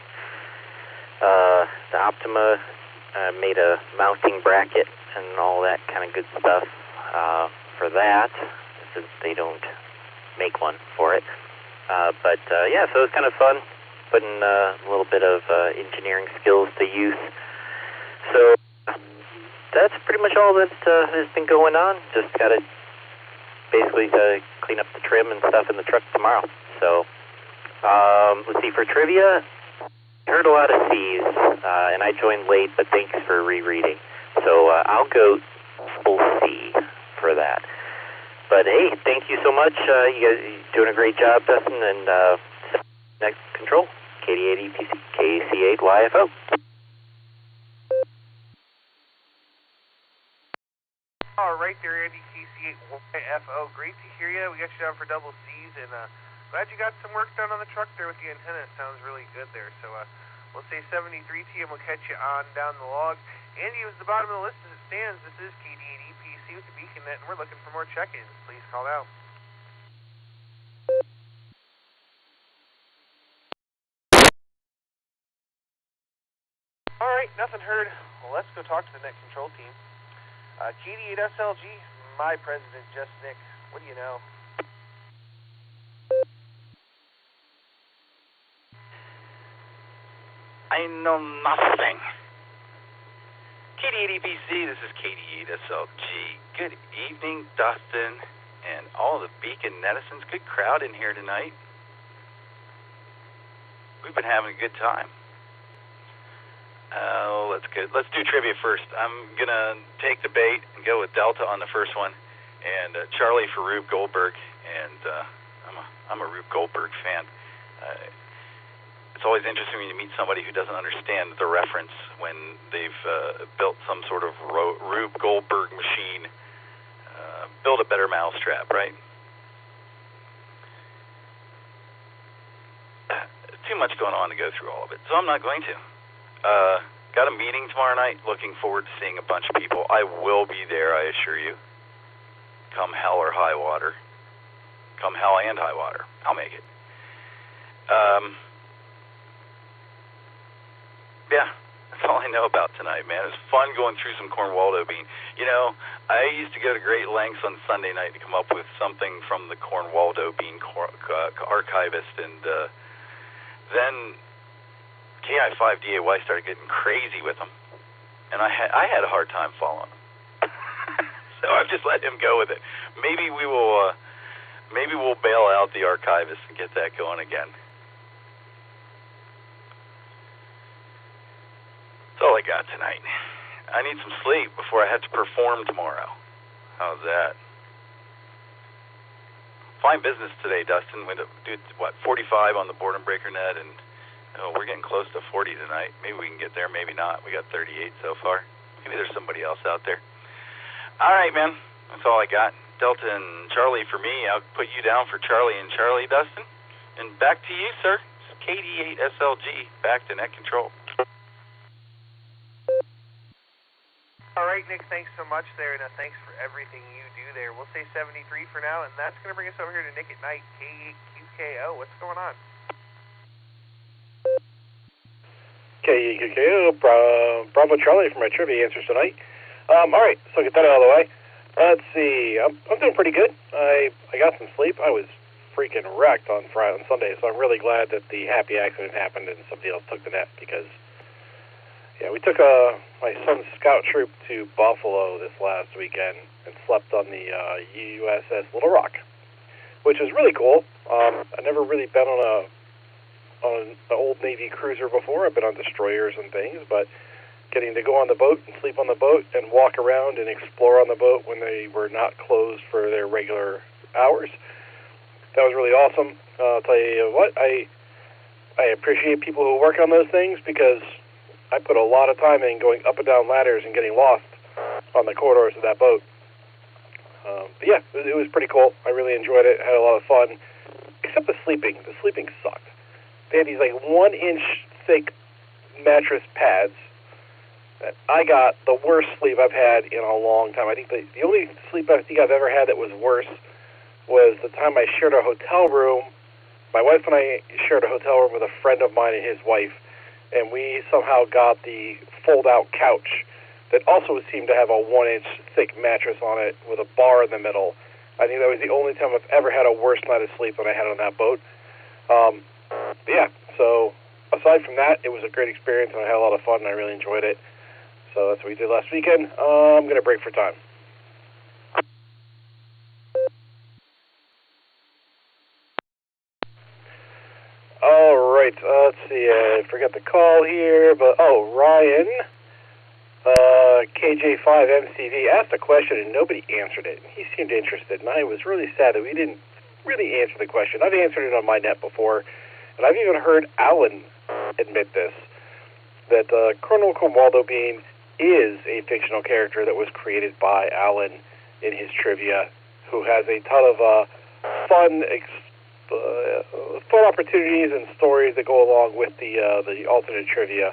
the Optima made a mounting bracket and all that kind of good stuff for that, since they don't make one for it. But yeah, so it was kind of fun, putting a little bit of engineering skills to use. So that's pretty much all that has been going on. Just got to basically clean up the trim and stuff in the truck tomorrow. So let's see, for trivia, I heard a lot of C's, and I joined late, but thanks for rereading. So I'll go full C for that. But hey, thank you so much. You guys are doing a great job, Dustin, and next control, KD8 EPC, KC8 YFO. All right there, Andy, KC8 YFO. Great to hear you. We got you down for double C's, and glad you got some work done on the truck there with the antenna. Sounds really good there. So we'll say 73 to you, and we'll catch you on down the log. Andy was the bottom of the list as it stands. This is KD8 EPC with the Beacon Net, and we're looking for more check-ins. Please call now. All right, nothing heard. Well, let's go talk to the net control team. KD8 SLG, my president, just Nick. What do you know? I know nothing. KD8 EPC, this is KD8 SLG. Good evening, Dustin, and all the Beacon netizens. Good crowd in here tonight. We've been having a good time. Let's good. Let's do trivia first. I'm gonna take the bait and go with Delta on the first one, and Charlie for Rube Goldberg. And I'm a Rube Goldberg fan. It's always interesting when you meet somebody who doesn't understand the reference when they've built some sort of Rube Goldberg machine. Build a better mousetrap, right? Too much going on to go through all of it, so I'm not going to. Got a meeting tomorrow night. Looking forward to seeing a bunch of people. I will be there, I assure you. Come hell or high water. Come hell and high water. I'll make it. Yeah, that's all I know about tonight, man. It was fun going through some Cornwaldo bean. You know, I used to go to great lengths on Sunday night to come up with something from the Cornwaldo bean archivist, and then KI5 DAY started getting crazy with them, and I had a hard time following them. So I've just let him go with it. Maybe we'll bail out the archivist and get that going again. That's all I got tonight. I need some sleep before I have to perform tomorrow. How's that? Fine business today, Dustin. We did, 45 on the board and breaker net, and we're getting close to 40 tonight. Maybe we can get there, maybe not. We got 38 so far. Maybe there's somebody else out there. All right, man. That's all I got. Delta and Charlie for me. I'll put you down for Charlie and Charlie, Dustin. And back to you, sir. It's KD8 SLG. Back to net control. All right, Nick, thanks so much there, and thanks for everything you do there. We'll say 73 for now, and that's going to bring us over here to Nick at Night, K8QKO. What's going on? KQKO, Bravo Charlie for my trivia answers tonight. All right, so get that out of the way. Let's see. I'm doing pretty good. I got some sleep. I was freaking wrecked on Sunday, so I'm really glad that the happy accident happened and somebody else took the net, because we took my son's scout troop to Buffalo this last weekend and slept on the USS Little Rock, which is really cool. I've never really been on an old Navy cruiser before. I've been on destroyers and things, but getting to go on the boat and sleep on the boat and walk around and explore on the boat when they were not closed for their regular hours, that was really awesome. I'll tell you what, I appreciate people who work on those things, because I put a lot of time in going up and down ladders and getting lost on the corridors of that boat. But yeah, it was pretty cool. I really enjoyed it. Had a lot of fun, except the sleeping. The sleeping sucked. They had these like 1-inch thick mattress pads. I got the worst sleep I've had in a long time. I think the only sleep I think I've ever had that was worse was the time I shared a hotel room. My wife and I shared a hotel room with a friend of mine and his wife, and we somehow got the fold-out couch that also seemed to have a 1-inch thick mattress on it with a bar in the middle. I think that was the only time I've ever had a worse night of sleep than I had on that boat. Yeah, so aside from that, it was a great experience, and I had a lot of fun, and I really enjoyed it. So that's what we did last weekend. I'm going to break for time. All right, let's see. I forgot the call here, but Ryan. KJ5MCV asked a question and nobody answered it. He seemed interested, and I was really sad that we didn't really answer the question. I've answered it on my net before, and I've even heard Alan admit this, that Colonel Comaldo Bean is a fictional character that was created by Alan in his trivia, who has a ton of fun opportunities and stories that go along with the alternate trivia.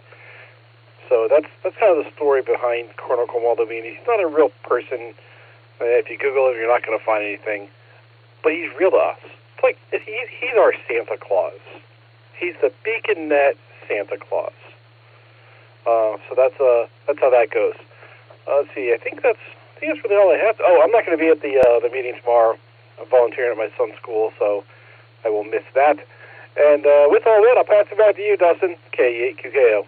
So that's kind of the story behind Colonel Comaldo Bean. He's not a real person. If you Google him, you're not going to find anything. But he's real to us. It's like he's our Santa Claus. He's the Beacon Net Santa Claus. So that's how that goes. Let's see. I think that's really all I have. Oh, I'm not going to be at the meeting tomorrow. I'm volunteering at my son's school, so I will miss that. And with all that, I'll pass it back to you, Dustin. K8QKO.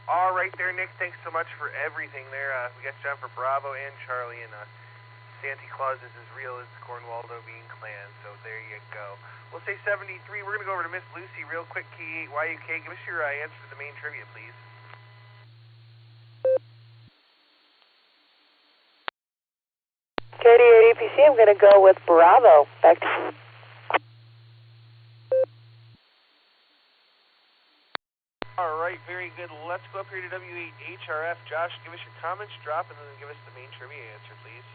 All right there, Nick. Thanks so much for everything there. We got you on for Bravo and Charlie, and Santa Claus is as real as the Cornwaldo Bean clan, so there you go. We'll say 73. We're going to go over to Miss Lucy real quick. K8YUK. Give us your answer to the main trivia, please. KD8 EPC, I'm going to go with Bravo. Back to you. All right, very good. Let's go up here to W8HRF. Josh, give us your comments, drop, and then give us the main trivia answer, please.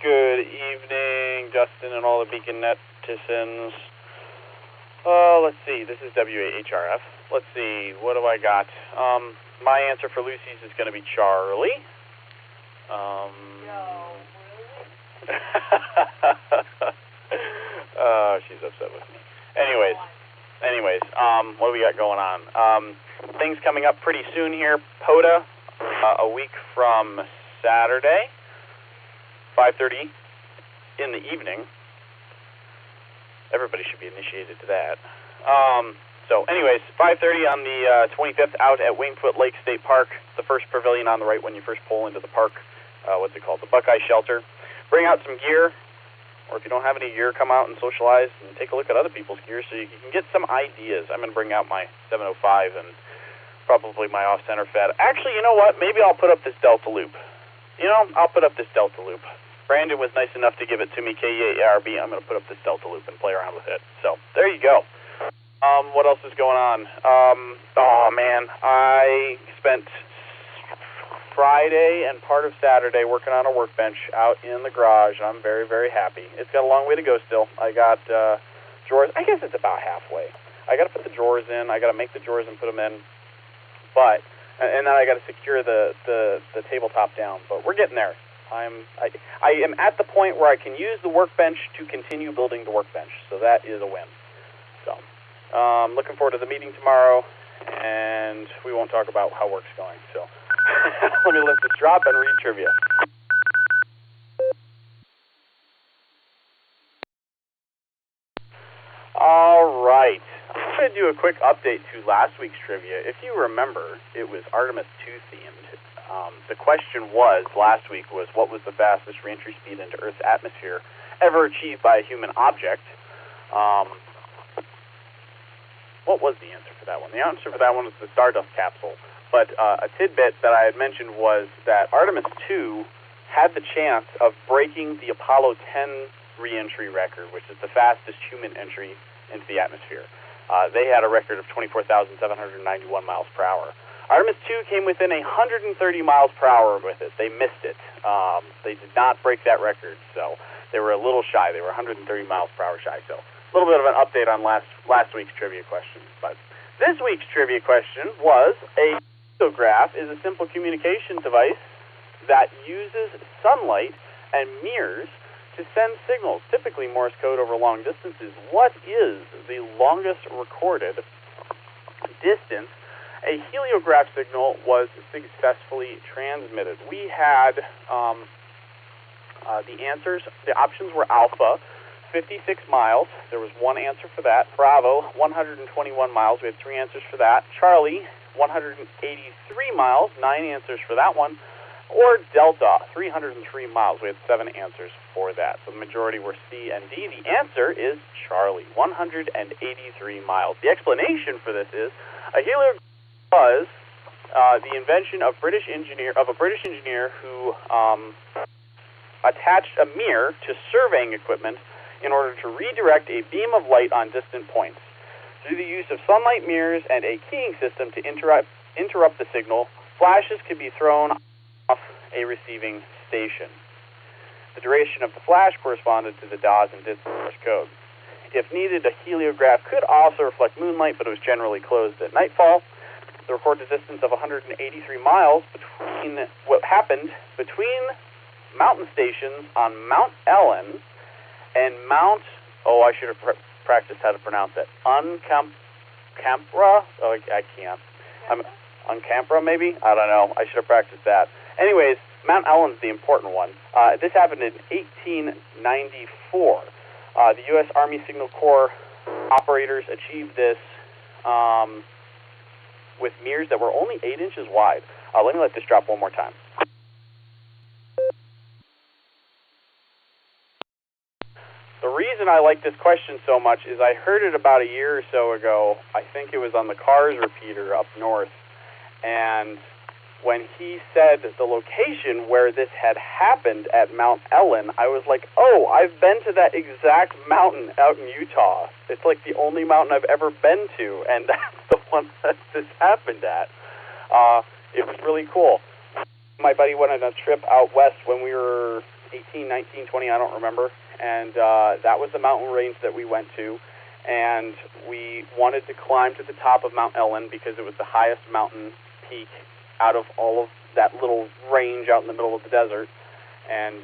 Good evening, Dustin and all the Beacon Netisons. Let's see. This is W8HRF. Let's see. What do I got? My answer for Lucy's is going to be Charlie. She's upset with me. Anyways, what do we got going on? Things coming up pretty soon here. POTA, a week from Saturday, 5:30 in the evening. Everybody should be initiated to that. So anyways, 5:30 on the 25th out at Waynefoot Lake State Park, the first pavilion on the right when you first pull into the park. What's it called? The Buckeye Shelter. Bring out some gear, or if you don't have any gear, come out and socialize and take a look at other people's gear so you can get some ideas. I'm going to bring out my 705 and probably my off-center fed. Actually, you know what? Maybe I'll put up this Delta Loop. I'll put up this Delta Loop. Brandon was nice enough to give it to me, KEARB. I'm going to put up this Delta Loop and play around with it. So, there you go. What else is going on? Oh, man. I spent Friday and part of Saturday working on a workbench out in the garage, and I'm very, very happy. It's got a long way to go still. I got drawers. I guess it's about halfway. I got to put the drawers in. I got to make the drawers and put them in. And then I got to secure the tabletop down. But we're getting there. I am at the point where I can use the workbench to continue building the workbench. So that is a win. So looking forward to the meeting tomorrow, and we won't talk about how work's going. So let me let this drop and read trivia. All right. I'm going to do a quick update to last week's trivia. If you remember, it was Artemis 2 themed. The question last week was, what was the fastest reentry speed into Earth's atmosphere ever achieved by a human object? What was the answer for that one? The answer for that one was the Stardust capsule. But a tidbit that I had mentioned was that Artemis 2 had the chance of breaking the Apollo 10 reentry record, which is the fastest human entry into the atmosphere. They had a record of 24,791 miles per hour. Artemis 2 came within 130 miles per hour with it. They missed it. They did not break that record, so they were a little shy. They were 130 miles per hour shy. So a little bit of an update on last week's trivia question. But this week's trivia question was, a photograph is a simple communication device that uses sunlight and mirrors to send signals, typically Morse code over long distances. What is the longest recorded distance a heliograph signal was successfully transmitted? We had the answers. The options were Alpha, 56 miles. There was one answer for that. Bravo, 121 miles. We had three answers for that. Charlie, 183 miles, 9 answers for that one. Or Delta, 303 miles. We had 7 answers for that. So the majority were C and D. The answer is Charlie, 183 miles. The explanation for this is a heliograph was the invention of a British engineer who attached a mirror to surveying equipment in order to redirect a beam of light on distant points. Through the use of sunlight mirrors and a keying system to interrupt the signal, flashes could be thrown off a receiving station. The duration of the flash corresponded to the DAWs and DITS Morse code. If needed, a heliograph could also reflect moonlight, but it was generally closed at nightfall. The recorded distance of 183 miles between what happened between mountain stations on Mount Ellen and Mount, I should have practiced how to pronounce it, Uncampra? I can't. Uncampra, maybe? I don't know. I should have practiced that. Anyways, Mount Ellen's the important one. This happened in 1894. The U.S. Army Signal Corps operators achieved this with mirrors that were only 8 inches wide. Let me let this drop one more time. The reason I like this question so much is I heard it about a year or so ago. I think it was on the Cars repeater up north. And when he said the location where this had happened at Mount Ellen, I was like, oh, I've been to that exact mountain out in Utah. It's like the only mountain I've ever been to, and that's the one that this happened at. It was really cool. My buddy went on a trip out west when we were 18, 19, 20, I don't remember, and that was the mountain range that we went to, and we wanted to climb to the top of Mount Ellen because it was the highest mountain peak out of all of that little range out in the middle of the desert. And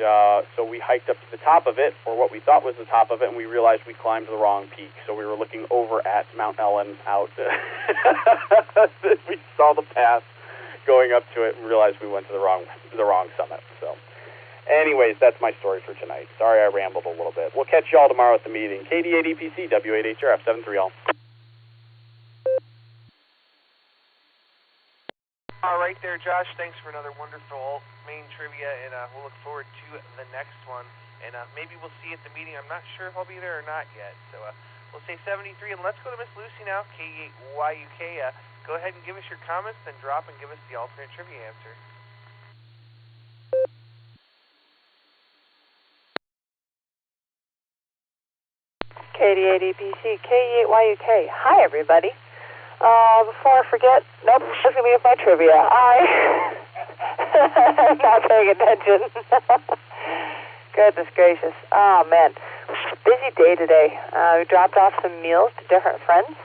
so we hiked up to the top of it, or what we thought was the top of it, and we realized we climbed the wrong peak. So we were looking over at Mount Ellen out. We saw the path going up to it and realized we went to the wrong summit. So anyways, that's my story for tonight. Sorry I rambled a little bit. We'll catch you all tomorrow at the meeting. KD8EPC, W8HRF, 730. All right there, Josh. Thanks for another wonderful main trivia, and we'll look forward to the next one. And maybe we'll see you at the meeting. I'm not sure if I'll be there or not yet. So we'll say 73, and let's go to Miss Lucy now, K8YUK. Go ahead and give us your comments, then drop and give us the alternate trivia answer. KD8EPC, K8YUK. Hi, everybody. Before I forget, nope, this is going to be with my trivia. I'm not paying attention. Goodness gracious. Oh, man. Busy day today. We dropped off some meals to different friends,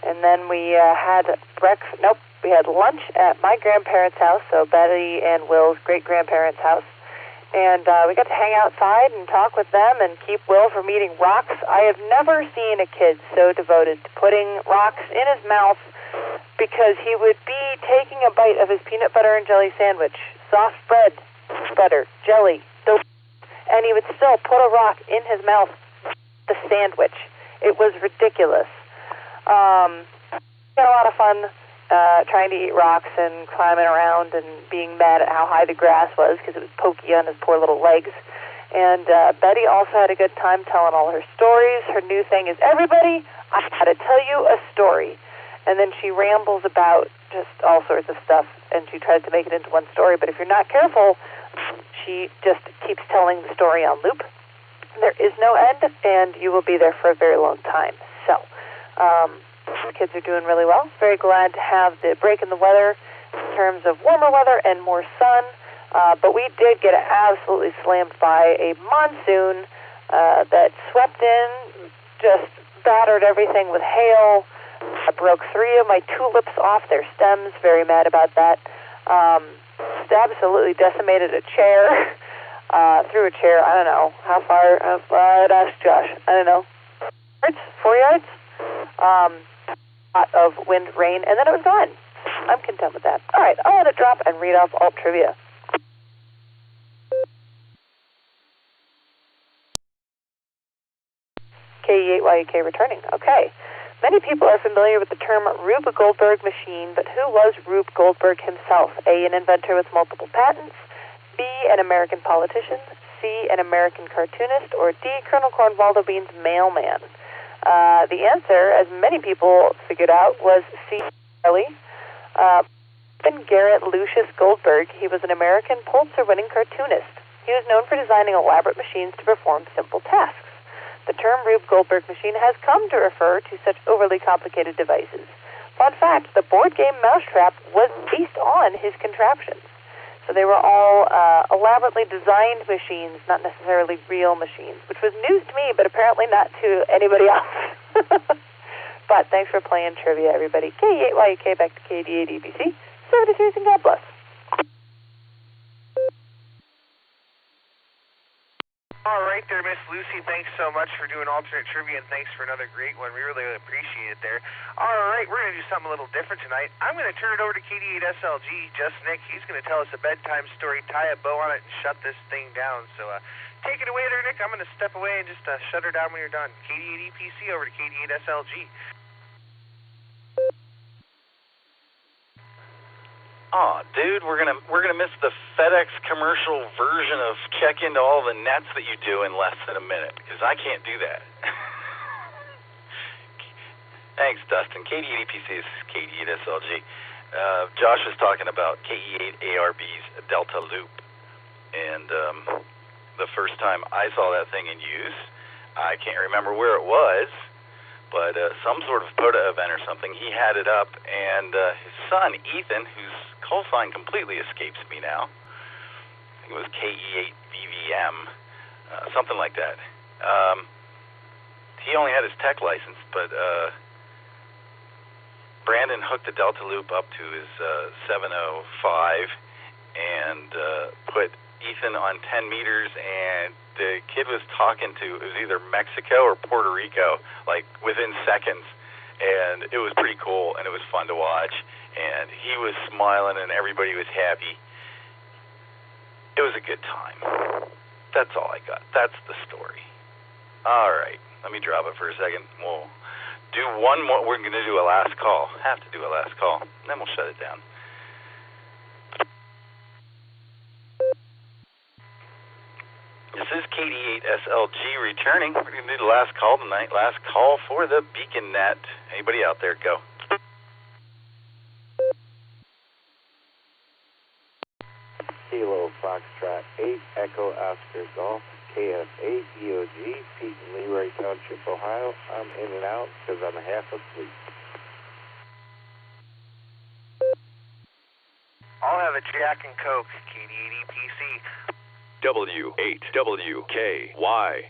and then we had we had lunch at my grandparents' house, so Betty and Will's great-grandparents' house. And we got to hang outside and talk with them and keep Will from eating rocks. I have never seen a kid so devoted to putting rocks in his mouth because he would be taking a bite of his peanut butter and jelly sandwich, soft bread, butter, jelly, and he would still put a rock in his mouth, the sandwich. It was ridiculous. Had a lot of fun trying to eat rocks and climbing around and being mad at how high the grass was because it was pokey on his poor little legs. And Betty also had a good time telling all her stories. Her new thing is, everybody, I got to tell you a story. And then she rambles about just all sorts of stuff, and she tries to make it into one story. But if you're not careful, she just keeps telling the story on loop. There is no end, and you will be there for a very long time. So, the kids are doing really well. Very glad to have the break in the weather in terms of warmer weather and more sun. But we did get absolutely slammed by a monsoon that swept in, just battered everything with hail. I broke 3 of my tulips off their stems. Very mad about that. Just absolutely decimated a chair. Threw a chair, I don't know, how far? I'd ask Josh. I don't know. 4 yards? Lot of wind, rain, and then it was gone. I'm content with that. All right, I'll let it drop and read off alt trivia. KE8YUK returning. Okay. Many people are familiar with the term Rube Goldberg machine, but who was Rube Goldberg himself? A, an inventor with multiple patents, B, an American politician, C, an American cartoonist, or D, Colonel Cornwaldo Bean's mailman? The answer, as many people figured out, was C, Charlie. Garrett Lucius Goldberg. He was an American Pulitzer-winning cartoonist. He was known for designing elaborate machines to perform simple tasks. The term Rube Goldberg machine has come to refer to such overly complicated devices. Fun fact, the board game Mousetrap was based on his contraptions. So they were all elaborately designed machines, not necessarily real machines, which was news to me, but apparently not to anybody else. But thanks for playing trivia, everybody. K8YUK back to KD8EBC. 73 and God bless. All right there, Miss Lucy. Thanks so much for doing alternate trivia, and thanks for another great one. We really appreciate it there. All right, we're going to do something a little different tonight. I'm going to turn it over to KD8SLG, just Nick. He's going to tell us a bedtime story, tie a bow on it, and shut this thing down. So take it away there, Nick. I'm going to step away and just shut her down when you're done. KD8EPC over to KD8SLG. Aw, dude, we're gonna miss the FedEx commercial version of check into all the nets that you do in less than a minute, because I can't do that. Thanks, Dustin. KD8EPC is KD8SLG. Josh was talking about KE8ARB's Delta Loop, and the first time I saw that thing in use, I can't remember where it was, but some sort of POTA event or something, he had it up, and his son, Ethan, whose call sign completely escapes me now, I think it was KE8VVM, something like that. He only had his tech license, but Brandon hooked the Delta Loop up to his 705 and put Ethan on 10 meters, and the kid was talking to, it was either Mexico or Puerto Rico, like within seconds, and it was pretty cool, and it was fun to watch, and he was smiling, and everybody was happy. It was a good time. That's all I got. That's the story. All right, let me drop it for a second. We'll do one more. We're going to do a last call. Have to do a last call, and then we'll shut it down. This is KD8SLG returning. We're going to do the last call tonight. Last call for the Beacon Net. Anybody out there, go. Kilo Foxtrot 8, Echo Oscar Golf, KF8 EOG, Pete and Leroy Township, Ohio. I'm in and out because I'm half asleep. I'll have a Jack and Coke, KD8EPC. W8WKY.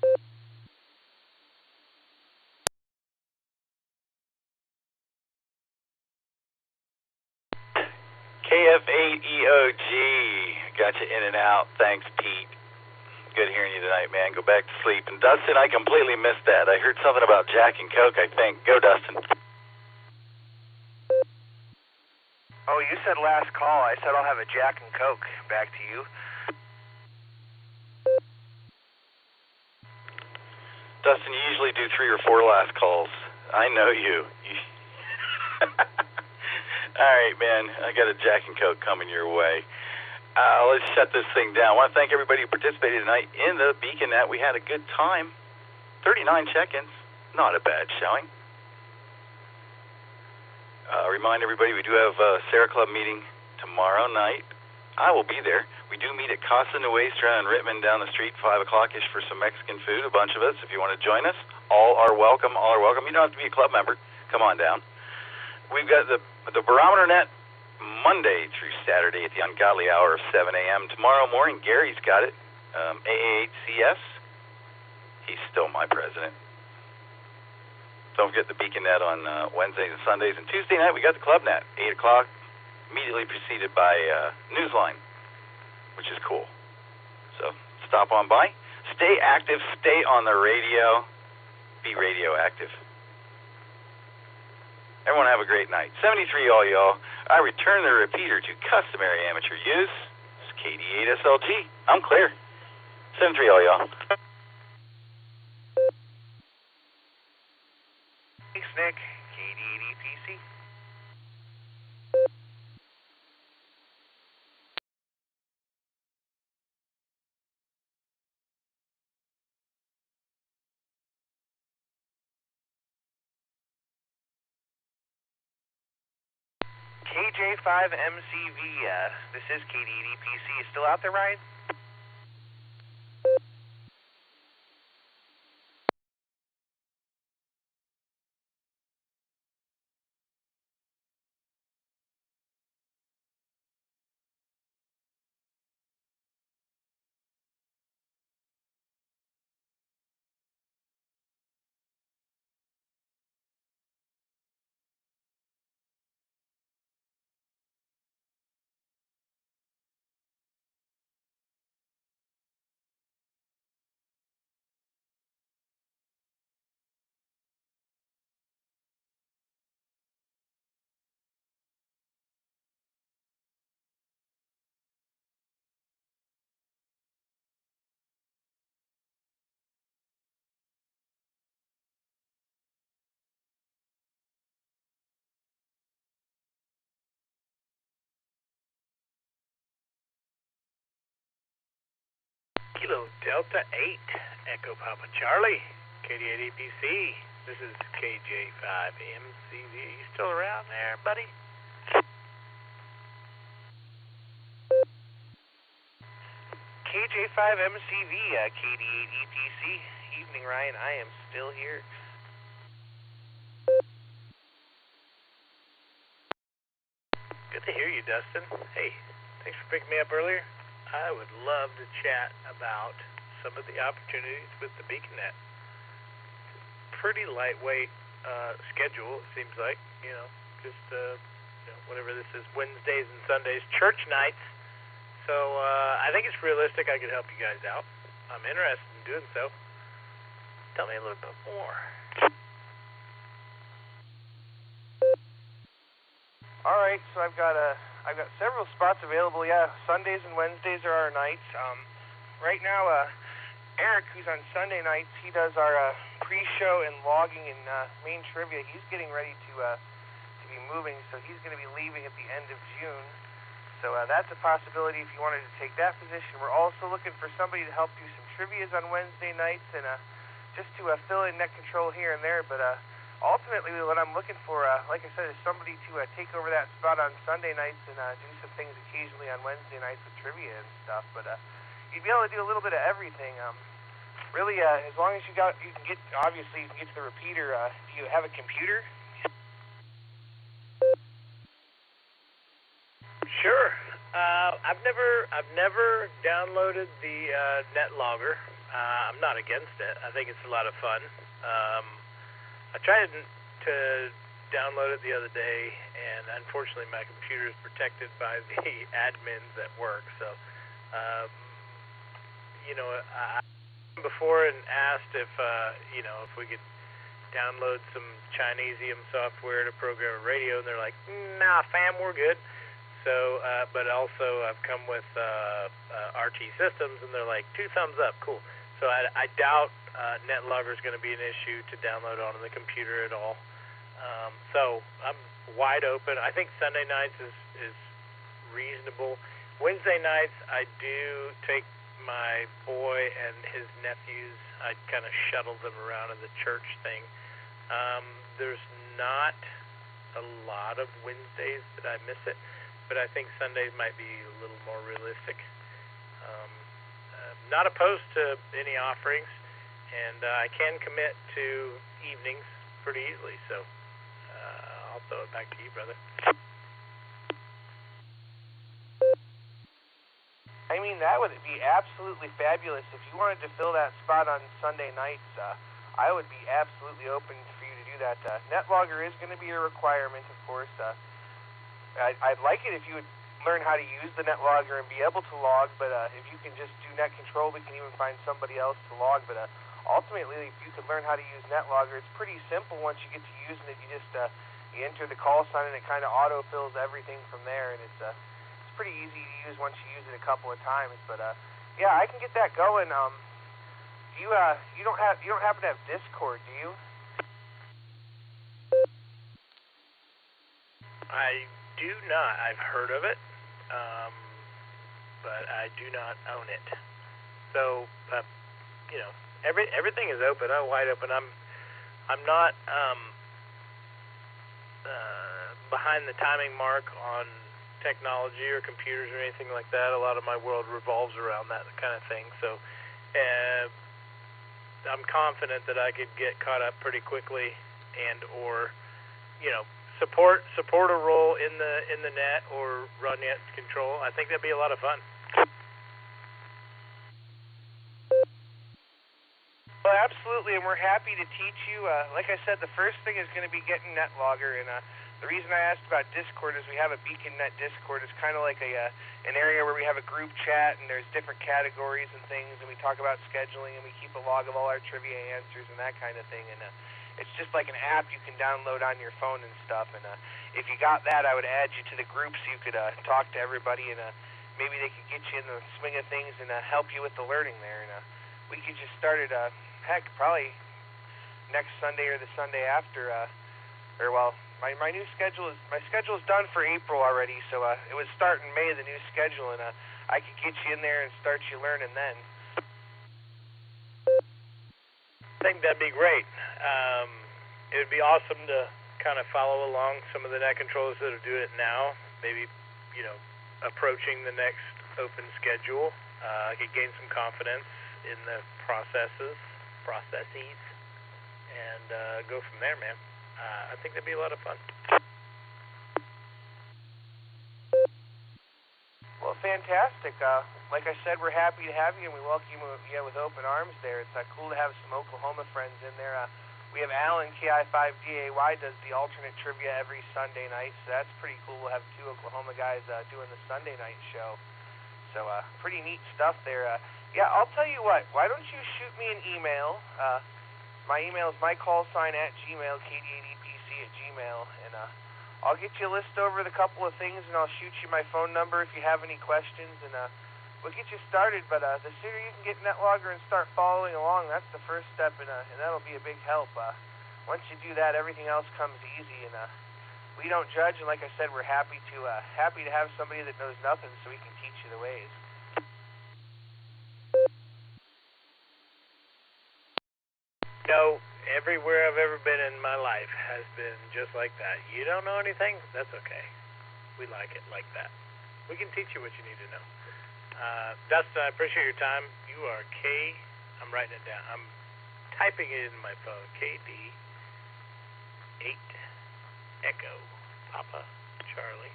KF8EOG, got you in and out. Thanks, Pete. Good hearing you tonight, man. Go back to sleep. And Dustin, I completely missed that. I heard something about Jack and Coke, I think. Go, Dustin. Oh, you said last call. I said I'll have a Jack and Coke. Back to you. Dustin, you usually do 3 or 4 last calls. I know you. All right, man. I got a Jack and Coke coming your way. Let's shut this thing down. I want to thank everybody who participated tonight in the Beacon Net. We had a good time. 39 check-ins. Not a bad showing. Remind everybody we do have a Sarah Club meeting tomorrow night. I will be there. We do meet at Casa Nuestra in Rittman down the street, 5 o'clock-ish for some Mexican food, a bunch of us. If you want to join us, all are welcome, all are welcome. You don't have to be a club member. Come on down. We've got the Barometer Net Monday through Saturday at the ungodly hour of 7 a.m. Tomorrow morning, Gary's got it. AA8CS. He's still my president. Don't forget the Beacon Net on Wednesdays and Sundays. And Tuesday night, we got the Club Net, 8 o'clock, immediately preceded by Newsline, which is cool. So stop on by. Stay active. Stay on the radio. Be radioactive. Everyone have a great night. 73 all y'all. I return the repeater to customary amateur use. It's KD8SLG. I'm clear. 73 all y'all. Thanks, Nick. KJ5MCV, this is KD8EPC. Still out there, Ryan? Kilo Delta 8, Echo Papa Charlie, KD8EPC. This is KJ5MCV. You still around there, buddy? KJ5MCV, KD8EPC. Evening, Ryan. I am still here. Good to hear you, Dustin. Hey, thanks for picking me up earlier. I would love to chat about some of the opportunities with the BeaconNet. Pretty lightweight schedule, it seems like. Just whenever this is Wednesdays and Sundays, church nights. So I think it's realistic I could help you guys out. I'm interested in doing so. Tell me a little bit more. All right, so I've got several spots available. Yeah, Sundays and Wednesdays are our nights. Right now, Eric, who's on Sunday nights, he does our pre-show and logging and main trivia. He's getting ready to be moving, so he's going to be leaving at the end of June. So that's a possibility if you wanted to take that position. We're also looking for somebody to help do some trivias on Wednesday nights and just to fill in net control here and there. But ultimately, what I'm looking for, like I said, is somebody to take over that spot on Sunday nights and do some things occasionally on Wednesday nights with trivia and stuff. But you'd be able to do a little bit of everything. Really, as long as you can get to the repeater. Do you have a computer? Sure. I've never downloaded the NetLogger. I'm not against it. I think it's a lot of fun. I tried to download it the other day, and unfortunately my computer is protected by the admins at work. So, I before and asked if we could download some Chinesium software to program a radio, and they're like, "Nah, fam, we're good." So, but also I've come with RT Systems, and they're like, 2 thumbs up, cool. So I doubt NetLogger is going to be an issue to download onto the computer at all. So I'm wide open. I think Sunday nights is reasonable. Wednesday nights I do take my boy and his nephews. I kind of shuttle them around in the church thing. There's not a lot of Wednesdays that I miss it, but I think Sundays might be a little more realistic. Not opposed to any offerings, and I can commit to evenings pretty easily, so I'll throw it back to you, brother. I mean, that would be absolutely fabulous. If you wanted to fill that spot on Sunday nights, I would be absolutely open for you to do that. NetLogger is going to be a requirement, of course. I'd like it if you would learn how to use the NetLogger and be able to log, but if you can just do net control, we can even find somebody else to log. But ultimately, if you can learn how to use NetLogger, it's pretty simple once you get to using it. You just you enter the call sign, and it kind of auto-fills everything from there, and it's pretty easy to use once you use it a couple of times. But yeah, I can get that going. You don't happen to have Discord, do you? I do not. I've heard of it, but I do not own it. So, everything is open. I'm wide open. I'm not behind the timing mark on technology or computers or anything like that. A lot of my world revolves around that kind of thing. So I'm confident that I could get caught up pretty quickly and or, you know, support a role in the net or run net control. I think that'd be a lot of fun. Well, absolutely, and we're happy to teach you. Like I said, the first thing is going to be getting NetLogger, and the reason I asked about Discord is we have a BeaconNet Discord. It's kind of like an area where we have a group chat, and there's different categories and things, and we talk about scheduling, and we keep a log of all our trivia answers and that kind of thing. And it's just like an app you can download on your phone and stuff. And if you got that, I would add you to the group so you could talk to everybody, and maybe they could get you in the swing of things and help you with the learning there. And we could just start it. Heck, probably next Sunday or the Sunday after, my new schedule is done for April already, so it would start in May, the new schedule, and I could get you in there and start you learning then. I think that'd be great. It would be awesome to kind of follow along some of the net controllers that are doing it now, maybe, you know, approaching the next open schedule. I could gain some confidence in the processes, and go from there, man. I think that'd be a lot of fun. Well, fantastic. Like I said, we're happy to have you, and we welcome you with open arms there. It's cool to have some Oklahoma friends in there. We have Alan, KI5DAY, does the alternate trivia every Sunday night, so that's pretty cool. We'll have two Oklahoma guys doing the Sunday night show. So pretty neat stuff there. Yeah, I'll tell you what. Why don't you shoot me an email? My email is mycallsign@gmail, kd8epc@gmail, and I'll get you a list over the couple of things, and I'll shoot you my phone number if you have any questions, and we'll get you started. But the sooner you can get NetLogger and start following along, that's the first step, and that'll be a big help. Once you do that, everything else comes easy, and we don't judge. And like I said, we're happy to have somebody that knows nothing, so we can teach you the ways. You know, everywhere I've ever been in my life has been just like that. You don't know anything? That's okay. We like it like that. We can teach you what you need to know. Dustin, I appreciate your time. You are I'm writing it down. I'm typing it in my phone. KD8 Echo Papa Charlie.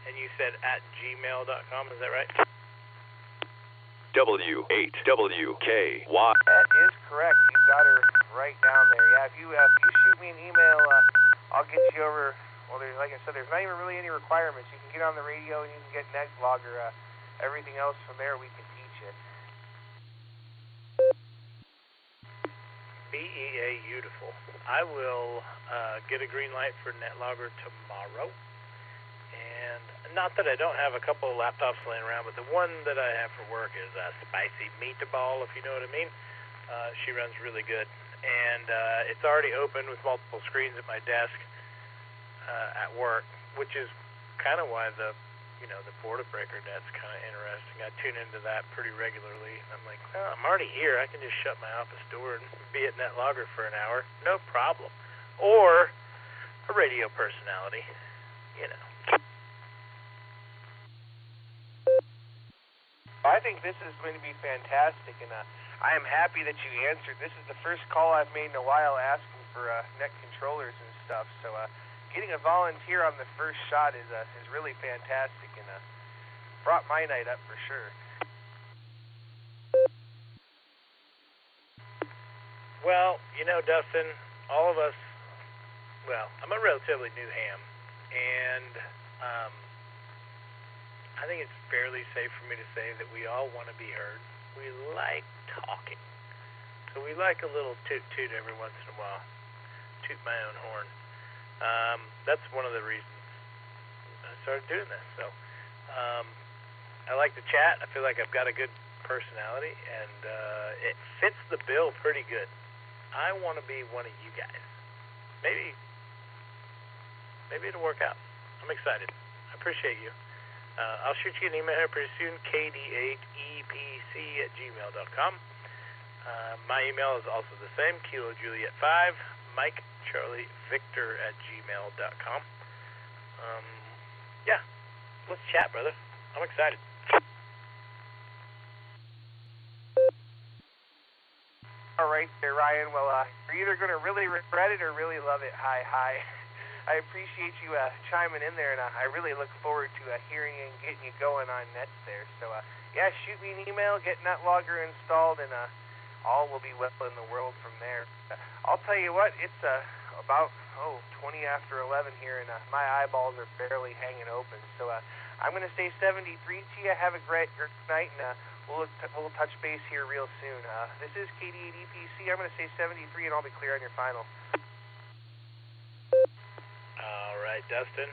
And you said @gmail.com, is that right? W8WKY. That is correct. You've got her right down there. Yeah, if you shoot me an email, I'll get you over. Well, like I said, there's not even really any requirements. You can get on the radio and you can get NetLogger. Everything else from there we can teach you. BEA, beautiful. I will get a green light for NetLogger tomorrow. And not that I don't have a couple of laptops laying around, but the one that I have for work is a Spicy Meatball, if you know what I mean. She runs really good. And it's already open with multiple screens at my desk at work, which is kind of why the Border Breaker net's kind of interesting. I tune into that pretty regularly. And I'm like, well, I'm already here. I can just shut my office door and be at NetLogger for an hour. No problem. Or a radio personality, you know. I think this is going to be fantastic, and I am happy that you answered. This is the first call I've made in a while asking for net controllers and stuff, so getting a volunteer on the first shot is really fantastic, and brought my night up for sure. Well, you know, Dustin, all of us, I'm a relatively new ham, and I think it's fairly safe for me to say that we all want to be heard. We like talking. So we like a little toot-toot every once in a while. Toot my own horn. That's one of the reasons I started doing this. So I like to chat. I feel like I've got a good personality, and it fits the bill pretty good. I want to be one of you guys. Maybe it'll work out. I'm excited. I appreciate you. I'll shoot you an email here pretty soon, kd8epc@gmail.com. My email is also the same, Kilo Juliet 5, Mike Charlie Victor @gmail.com. Yeah, let's chat, brother. I'm excited. All right there, Ryan. Well, you're either going to really regret it or really love it. Hi. I appreciate you chiming in there, and I really look forward to hearing you and getting you going on nets there. So, yeah, shoot me an email, get NetLogger installed, and all will be well in the world from there. I'll tell you what, it's about 20 after 11 here, and my eyeballs are barely hanging open. So I'm going to say 73 to you. Have a great night, and we'll touch base here real soon. This is KD8EPC. I'm going to say 73, and I'll be clear on your final. All right, Dustin.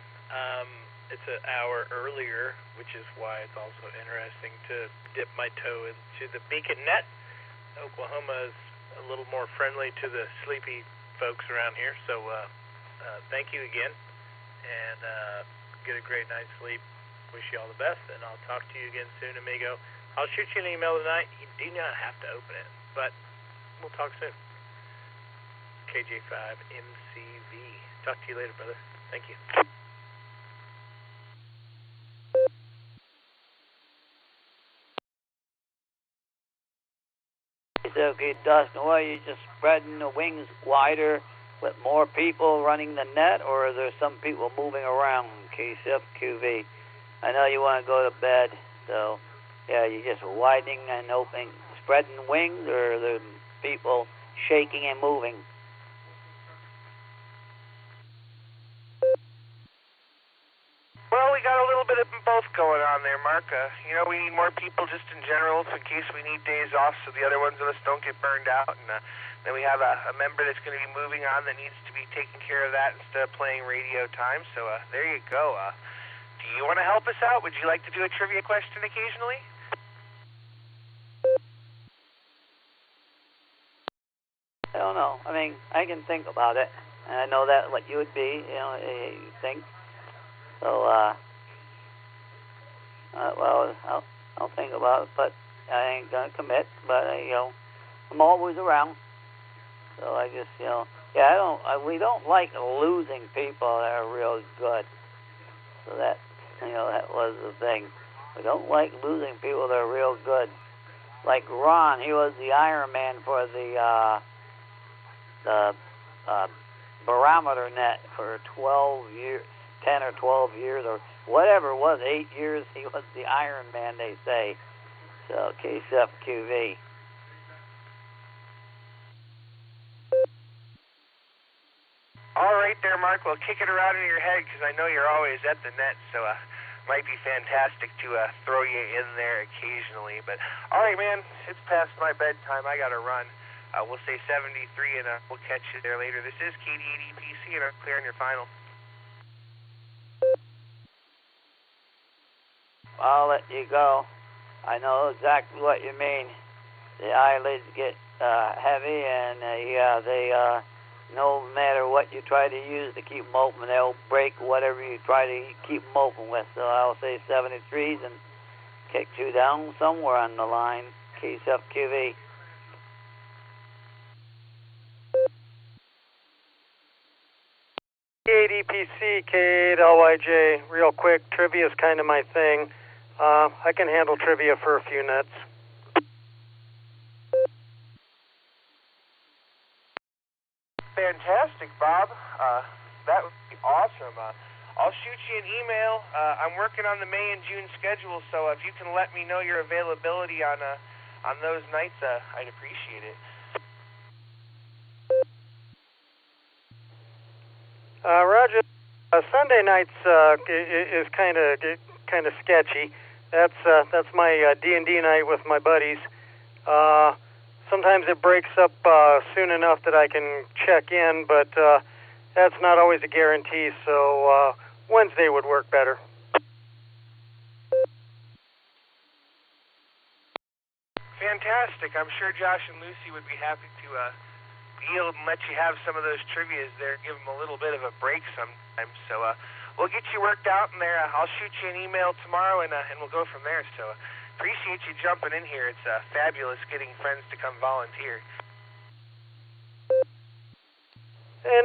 It's an hour earlier, which is why it's also interesting to dip my toe into the Beacon Net. Oklahoma is a little more friendly to the sleepy folks around here, so thank you again, and get a great night's sleep. Wish you all the best, and I'll talk to you again soon, amigo. I'll shoot you an email tonight. You do not have to open it, but we'll talk soon. KJ5MCV. Talk to you later, brother. Thank you. Okay, Dustin, what, are you just spreading the wings wider with more people running the net, or are there some people moving around? KCFQV. I know you want to go to bed, so yeah, you're just widening and opening, spreading wings, or are there people shaking and moving? Well, we got a little bit of both going on there, Mark. We need more people just in general in case we need days off so the other ones of us don't get burned out. And then we have a member that's going to be moving on that needs to be taking care of that instead of playing radio time. So there you go. Do you want to help us out? Would you like to do a trivia question occasionally? I don't know. I mean, I can think about it, and I know that what you would be, you think. So, well, I'll think about it, but I ain't gonna commit. But I'm always around. So I just, we don't like losing people that are real good. So that, that was the thing. We don't like losing people that are real good. Like Ron, he was the Iron Man for the barometer net for 12 years. 10 or 12 years, or whatever it was, 8 years, he was the Iron Man, they say. So, KCFQV. All right there, Mark. Well, kick it around in your head, because I know you're always at the net, so might be fantastic to throw you in there occasionally. But, all right, man, it's past my bedtime. I got to run. We'll say 73, and we'll catch you there later. This is KD8EPC, and I'm clear on your final. I'll let you go. I know exactly what you mean. The eyelids get heavy, and they no matter what you try to use to keep them open, they'll break whatever you try to keep them open with. So I'll say 73s and kick you down somewhere on the line. KCFQV. K8EPC, K8LYJ. Real quick, trivia is kind of my thing. I can handle trivia for a few nets. Fantastic, Bob. That would be awesome. I'll shoot you an email. I'm working on the May and June schedule, so if you can let me know your availability on those nights, I'd appreciate it. Roger. Sunday nights is kind of sketchy. That's my D&D night with my buddies. Sometimes it breaks up soon enough that I can check in, but that's not always a guarantee. So Wednesday would work better. Fantastic. I'm sure Josh and Lucy would be happy to be able to let you have some of those trivias there, give them a little bit of a break sometimes. So we'll get you worked out in there. I'll shoot you an email tomorrow, and we'll go from there. So appreciate you jumping in here. It's fabulous getting friends to come volunteer.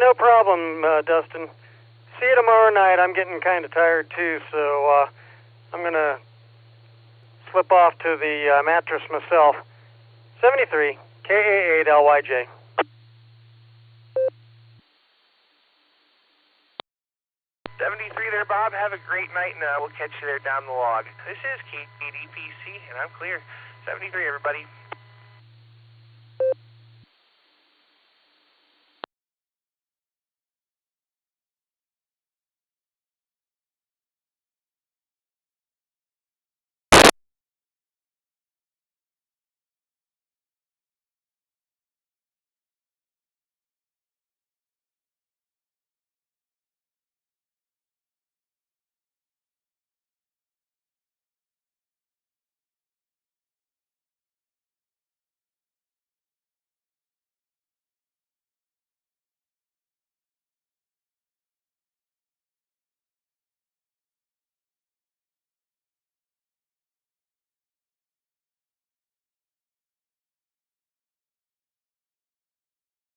No problem, Dustin. see you tomorrow night. I'm getting kind of tired too, so I'm going to slip off to the mattress myself. 73, KA8LYJ. 73 there, Bob. Have a great night, and we'll catch you there down the log. This is KDPC, and I'm clear. 73, everybody.